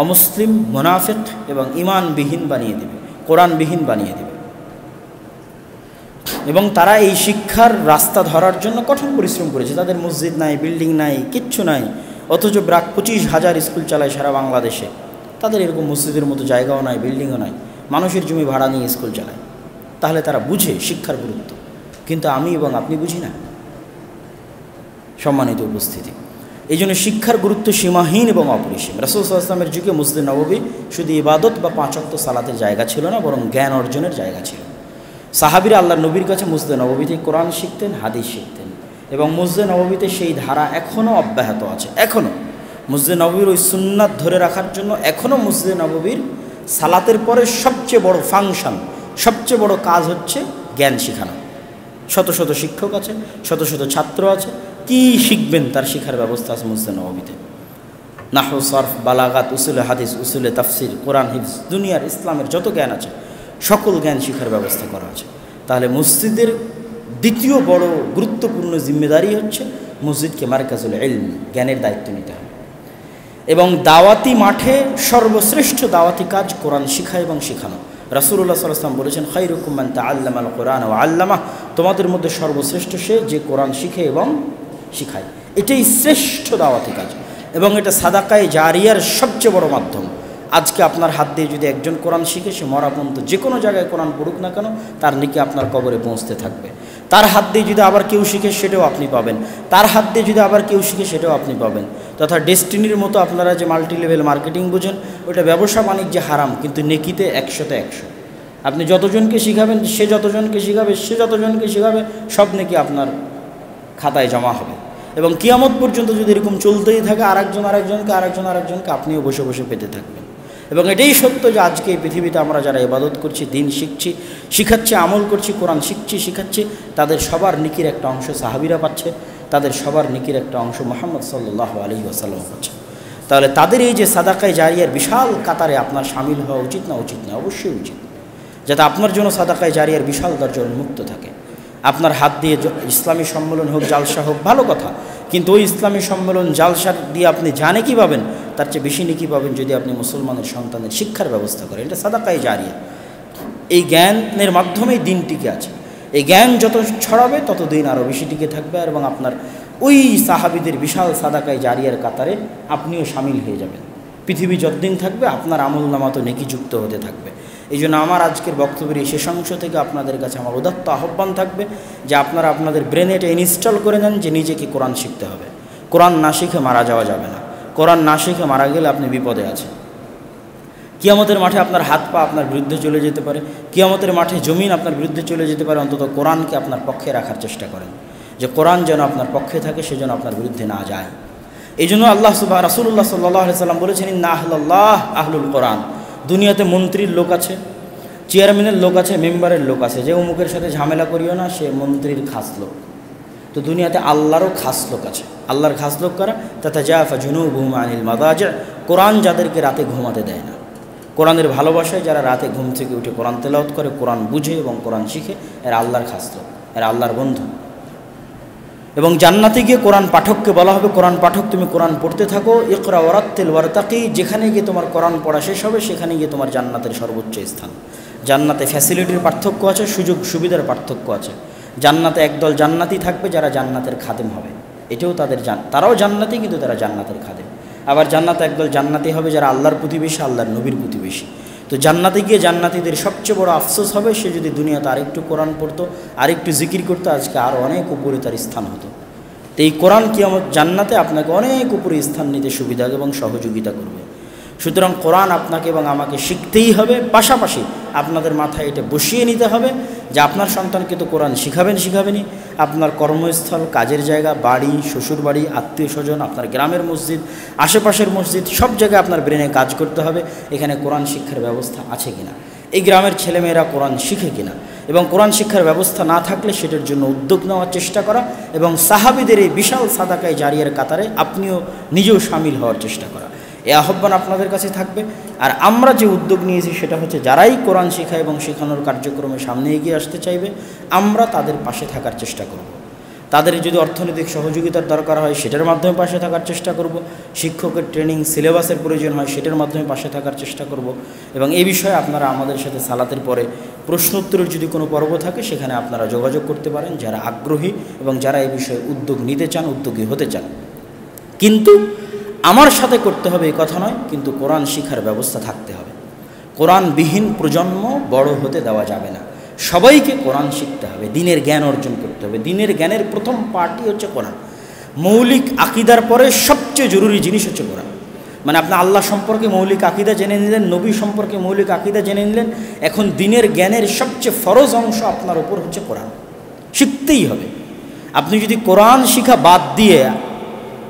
অমুসলিম, মুনাফিক এবং ঈমানবিহীন বানিয়ে দেবে, কোরআনবিহীন বানিয়ে দেবে। এবং তারা এই শিক্ষার রাস্তা ধরার জন্য কঠোর পরিশ্রম করেছে। তাদের মসজিদ নাই, বিল্ডিং নাই, কিচ্ছু নাই, অথচ 25,000 স্কুল চালায় সারা বাংলাদেশে। তাদের এরকম মসজিদের মতো জায়গাও নাই, বিল্ডিংও নাই, মানুষের জমি ভাড়া নিয়ে স্কুল চালায়। তাহলে তারা বুঝে শিক্ষার গুরুত্ব, কিন্তু আমি এবং আপনি বুঝি না। সম্মানিত উপস্থিতি, এই জন্য শিক্ষার গুরুত্ব সীমাহীন এবং অপরিসীম। রাসূল সাল্লাল্লাহু আলাইহি ওয়াসাল্লামের যুগে মসজিদ নববী শুধু ইবাদত বা 5 ওয়াক্ত সালাতের জায়গা ছিল না, বরং জ্ঞান অর্জনের জায়গা ছিল। সাহাবীরা আল্লাহর নবীর কাছে মসজিদে নববীতে কোরআন শিখতেন, হাদিস শিখতেন, এবং মসজিদে নববীতে সেই ধারা এখনও অব্যাহত আছে। এখনও মসজিদে নববীর ওই সুন্নাত ধরে রাখার জন্য এখনও মসজিদে নববীর সালাতের পরে সবচেয়ে বড় ফাংশন, সবচেয়ে বড় কাজ হচ্ছে জ্ঞান শেখানো। শত শত শিক্ষক আছে, শত শত ছাত্র আছে, কি শিখবেন তার শেখার ব্যবস্থা আছে মসজিদে নববীতে। নাহু, সরফ, বালাগাত, উসুলে হাদিস, উসুলে তাফসির, কোরআন হিফজ, দুনিয়ার ইসলামের যত জ্ঞান আছে সকল জ্ঞান শিখার ব্যবস্থা করা আছে। তাহলে মসজিদের দ্বিতীয় বড় গুরুত্বপূর্ণ জিম্মেদারি হচ্ছে মসজিদকে মারকাজুল ইলম, জ্ঞানের দায়িত্ব নিতে হবে। এবং দাওয়াতি মাঠে সর্বশ্রেষ্ঠ দাওয়াতি কাজ কোরআন শিখা এবং শেখানো। রাসূলুল্লাহ সাল্লাল্লাহু আলাইহি ওয়াসাল্লাম বলেছেন, খায়রুকুম মান তাআল্লামাল কোরআন ওয়া আল্লামাহ, তোমাদের মধ্যে সর্বশ্রেষ্ঠ সে যে কোরআন শিখে এবং শিখায়। এটাই শ্রেষ্ঠ দাওয়াতি কাজ এবং এটা সাদাকায়ে জারিয়ার সবচেয়ে বড় মাধ্যম। আজকে আপনার হাত দিয়ে যদি একজন কোরআন শিখে, সে মরা পর্যন্ত যে কোনো জায়গায় কোরআন পড়ুক না কেন, তার নেকি আপনার কবরে পৌঁছতে থাকবে। তার হাত দিয়ে যদি আবার কেউ শিখে, সেটাও আপনি পাবেন। তার হাত দিয়ে যদি আবার কেউ শিখে, সেটাও আপনি পাবেন। তথা ডেস্টিনির মতো আপনারা যে মাল্টি লেভেল মার্কেটিং বুঝেন, ওটা ব্যবসা বাণিজ্যে হারাম, কিন্তু নেকিতে 100-তে 100। আপনি যতজনকে শিখাবেন, সে যতজনকে শিখাবে, সে যতজনকে শিখাবে, সব নেকি আপনার খাতায় জমা হবে। এবং কিয়ামত পর্যন্ত যদি এরকম চলতেই থাকে, আরেকজনকে আপনিও বসে বসে পেতে থাকবেন। এবং এটাই সত্য যে আজকে এই পৃথিবীতে আমরা যারা ইবাদত করছি, দিন শিখছি, শিখাচ্ছি, আমল করছি, কোরআন শিখছি, শিখাচ্ছি, তাদের সবার নেকির একটা অংশ সাহাবীরা পাচ্ছে, তাদের সবার নেকির একটা অংশ মুহাম্মদ সাল্লাল্লাহু আলাইহি ওয়াসাল্লাম পাচ্ছে। তাহলে তাদের এই যে সাদাকায়ে জারিয়ার বিশাল কাতারে আপনার শামিল হওয়া উচিত না? উচিত না, অবশ্যই উচিত, যাতে আপনার জন্য সাদাকায়ে জারিয়ার বিশাল দরজা উন্মুক্ত থাকে। আপনার হাত দিয়ে ইসলামী সম্মেলন হোক, জালসা হোক, ভালো কথা, কিন্তু ওই ইসলামী সম্মেলন জালসা দিয়ে আপনি জানে কি পাবেন? তার চেয়ে বেশি নেকি পাবেন যদি আপনি মুসলমানের সন্তানের শিক্ষার ব্যবস্থা করেন। এটা সাদাকায়ে জারিয়া। এই জ্ঞানের মাধ্যমেই দিন টিকে আছে। এই জ্ঞান যত ছড়াবে তত দিন আরও বেশি টিকে থাকবে, এবং আপনার ওই সাহাবীদের বিশাল সাদাকায়ে জারিয়ার কাতারে আপনিও শামিল হয়ে যাবেন। পৃথিবী যতদিন থাকবে আপনার আমলনামা তো নেকিযুক্ত হতে থাকবে। এই জন্য আমার আজকের বক্তব্যের এই শেষ অংশ থেকে আপনাদের কাছে আমার উদাত্ত আহ্বান থাকবে যে আপনারা আপনাদের ব্রেনে এটা ইনস্টল করে নেন যে নিজেকে কোরআন শিখতে হবে। কোরআন না শিখে মারা যাওয়া যাবে না। কোরআন না শিখে মারা গেলে আপনি বিপদে আছেন। কিয়ামতের মাঠে আপনার হাত পা আপনার বিরুদ্ধে চলে যেতে পারে, কিয়ামতের মাঠে জমিন আপনার বিরুদ্ধে চলে যেতে পারে। অন্তত কোরআনকে আপনার পক্ষে রাখার চেষ্টা করেন, যে কোরআন যেন আপনার পক্ষে থাকে, সে যেন আপনার বিরুদ্ধে না যায়। এই জন্য রাসূলুল্লাহ সাল্লাল্লাহু আলাইহি ওয়াসাল্লাম বলেছেন, ইন্না আহলাল্লাহ আহলুল কোরআন। দুনিয়াতে মন্ত্রীর লোক আছে, চেয়ারম্যানের লোক আছে, মেম্বারের লোক আছে, যে অমুকের সাথে ঝামেলা করিও না, সে মন্ত্রীর খাস লোক। তো দুনিয়াতে আল্লাহরও খাস লোক আছে। আল্লাহর খাস লোক কারা? তাতাজাফা জুনুবুহুম আনিল মাদাজি'। কোরআন যাদেরকে রাতে ঘুমাতে দেয় না, কোরআনের ভালোবাসায় যারা রাতে ঘুম থেকে উঠে কোরআন তেলাওয়াত করে, কোরআন বুঝে এবং কোরআন শিখে, এরা আল্লাহর খাস লোক, এরা আল্লাহর বন্ধু। এবং জান্নাতে গিয়ে কোরআন পাঠককে বলা হবে, কোরআন পাঠক তুমি কোরআন পড়তে থাকো, ইকরা ওয়ারাত্তিল ওয়ারতাকি। যেখানে গিয়ে তোমার কোরআন পড়া শেষ হবে, সেখানে গিয়ে তোমার জান্নাতের সর্বোচ্চ স্থান। জান্নাতে ফ্যাসিলিটির পার্থক্য আছে, সুযোগ সুবিধার পার্থক্য আছে। জান্নাতে একদল জান্নাতি থাকবে যারা জান্নাতের খাদেম হবে, এটাও তাদের তারাও জান্নাতি, কিন্তু তারা জান্নাতের খাদেম। আবার জান্নাতে একদল জান্নাতি হবে যারা আল্লাহর প্রতিবেশী, আল্লাহর নবীর প্রতিবেশী। তো জান্নাতে গিয়ে জান্নাতীদের সবচেয়ে বড় আফসোস হবে, সে যদি দুনিয়াতে আরেকটু কোরআন পড়তো, আরেকটু জিকির করতো, আজকে আরও অনেক উপরে তার স্থান হতো। তো এই কোরআন কিয়ামত জান্নাতে আপনাকে অনেক উপরে স্থান নিতে সুবিধা এবং সহযোগিতা করবে। সুতরাং কোরআন আপনাকে এবং আমাকে শিখতেই হবে। পাশাপাশি আপনাদের মাথায় এটা বসিয়ে নিতে হবে যে আপনার সন্তানকে তো কোরআন শিখাবেনই। আপনার কর্মস্থল, কাজের জায়গা, বাড়ি, শ্বশুর বাড়ি, আত্মীয় স্বজন, আপনার গ্রামের মসজিদ, আশেপাশের মসজিদ, সব জায়গায় আপনার ব্রেনে কাজ করতে হবে এখানে কোরআন শিক্ষার ব্যবস্থা আছে কিনা, এই গ্রামের ছেলেমেয়েরা কোরআন শিখে কিনা। এবং কোরআন শিক্ষার ব্যবস্থা না থাকলে সেটার জন্য উদ্যোগ নেওয়ার চেষ্টা করা, এবং সাহাবীদের এই বিশাল সাদাকায়ে জারিয়ার কাতারে আপনিও নিজেও শামিল হওয়ার চেষ্টা করা। এই আহ্বান আপনাদের কাছে থাকবে। আর আমরা যে উদ্যোগ নিয়েছি সেটা হচ্ছে, যারাই কোরআন শেখা এবং শেখানোর কার্যক্রমে সামনে এগিয়ে আসতে চাইবে, আমরা তাদের পাশে থাকার চেষ্টা করব। তাদের যদি অর্থনৈতিক সহযোগিতার দরকার হয় সেটার মাধ্যমে পাশে থাকার চেষ্টা করব। শিক্ষকের ট্রেনিং, সিলেবাসের প্রয়োজন হয় সেটার মাধ্যমে পাশে থাকার চেষ্টা করব। এবং এই বিষয়ে আপনারা আমাদের সাথে সালাতের পরে প্রশ্নোত্তরের যদি কোনো পর্ব থাকে সেখানে আপনারা যোগাযোগ করতে পারেন, যারা আগ্রহী এবং যারা এই বিষয়ে উদ্যোগ নিতে চান, উদ্যোগী হতে চান। কিন্তু আমার সাথে করতে হবে এই কথা নয়, কিন্তু কোরআন শিক্ষার ব্যবস্থা থাকতে হবে। কোরআনবিহীন প্রজন্ম বড় হতে দেওয়া যাবে না। সবাইকে কোরআন শিখতে হবে, দিনের জ্ঞান অর্জন করতে হবে। দিনের জ্ঞানের প্রথম পার্টই হচ্ছে কোরআন। মৌলিক আকীদার পরে সবচেয়ে জরুরি জিনিস হচ্ছে কোরআন। মানে আপনি আল্লাহ সম্পর্কে মৌলিক আকীদা জেনে নিলেন, নবী সম্পর্কে মৌলিক আকীদা জেনে নিলেন। এখন দিনের জ্ঞানের সবচেয়ে ফরজ অংশ আপনার উপর হচ্ছে কোরআন, শিখতেই হবে। আপনি যদি কোরআন শিখা বাদ দিয়ে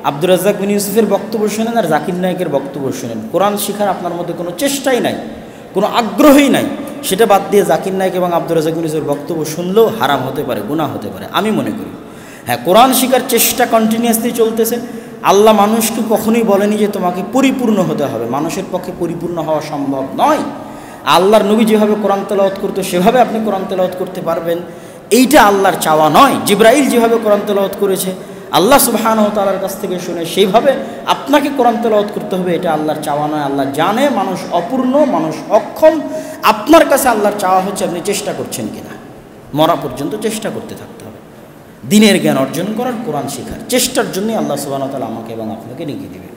আব্দুর রাজ্জাক বিন ইউসুফের বক্তব্য শোনেন আর জাকির নায়েকের বক্তব্য শোনেন, কোরআন শিখার আপনার মধ্যে কোনো চেষ্টাই নাই, কোনো আগ্রহই নাই, সেটা বাদ দিয়ে জাকির নায়েক এবং আব্দুর রাজ্জাক বিন ইউসুফের বক্তব্য শুনলেও হারাম হতে পারে, গুনাহ হতে পারে, আমি মনে করি। হ্যাঁ, কোরআন শিখার চেষ্টা কন্টিনিউয়াসলি চলতেছে। আল্লাহ মানুষকে কখনোই বলেনি যে তোমাকে পরিপূর্ণ হতে হবে, মানুষের পক্ষে পরিপূর্ণ হওয়া সম্ভব নয়। আল্লাহর নবী যেভাবে কোরআন তেলাওয়াত করতো সেভাবে আপনি কোরআন তেলাওয়াত করতে পারবেন, এইটা আল্লাহর চাওয়া নয়। জিবরাইল যেভাবে কোরআন তেলাওয়াত করেছে আল্লাহ সুবহানাহু ওয়া তাআলার কাছ থেকে শুনে সেইভাবে আপনাকে কোরআন তেলাওয়াত করতে হবে, এটা আল্লাহর চাওয়া নয়। আল্লাহ জানে মানুষ অপূর্ণ, মানুষ অক্ষম। আপনার কাছে আল্লাহর চাওয়া হচ্ছে আপনি চেষ্টা করছেন কিনা, মরা পর্যন্ত চেষ্টা করতে থাকতে হবে। দিনের জ্ঞান অর্জন করার, কোরআন শেখার চেষ্টার জন্যই আল্লাহ সুবহানাহু ওয়া তাআলা আমাকে এবং আপনাকে লিখে দিবে।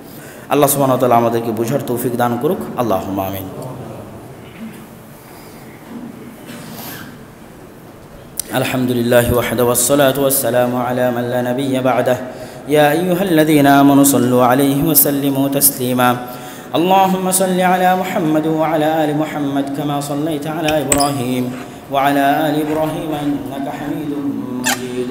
আল্লাহ সুবহানাহু ওয়া তাআলা আমাদেরকে বোঝার তৌফিক দান করুক। আল্লাহুম্মা আমিন। আলহামদুলিল্লাহি ওয়াহদাহু ওয়াসসালাতু ওয়াসসালামু আলা মান লা নাবিয়্যা বা'দাহু ইয়া আইয়ুহাল্লাযীনা আমানু সাল্লু আলাইহি ওয়া সাল্লিমু তাসলিমা। اللهم صل على محمد وعلى آل محمد كما صليت على إبراهيم وعلى آل إبراهيم إنك حميد مجيد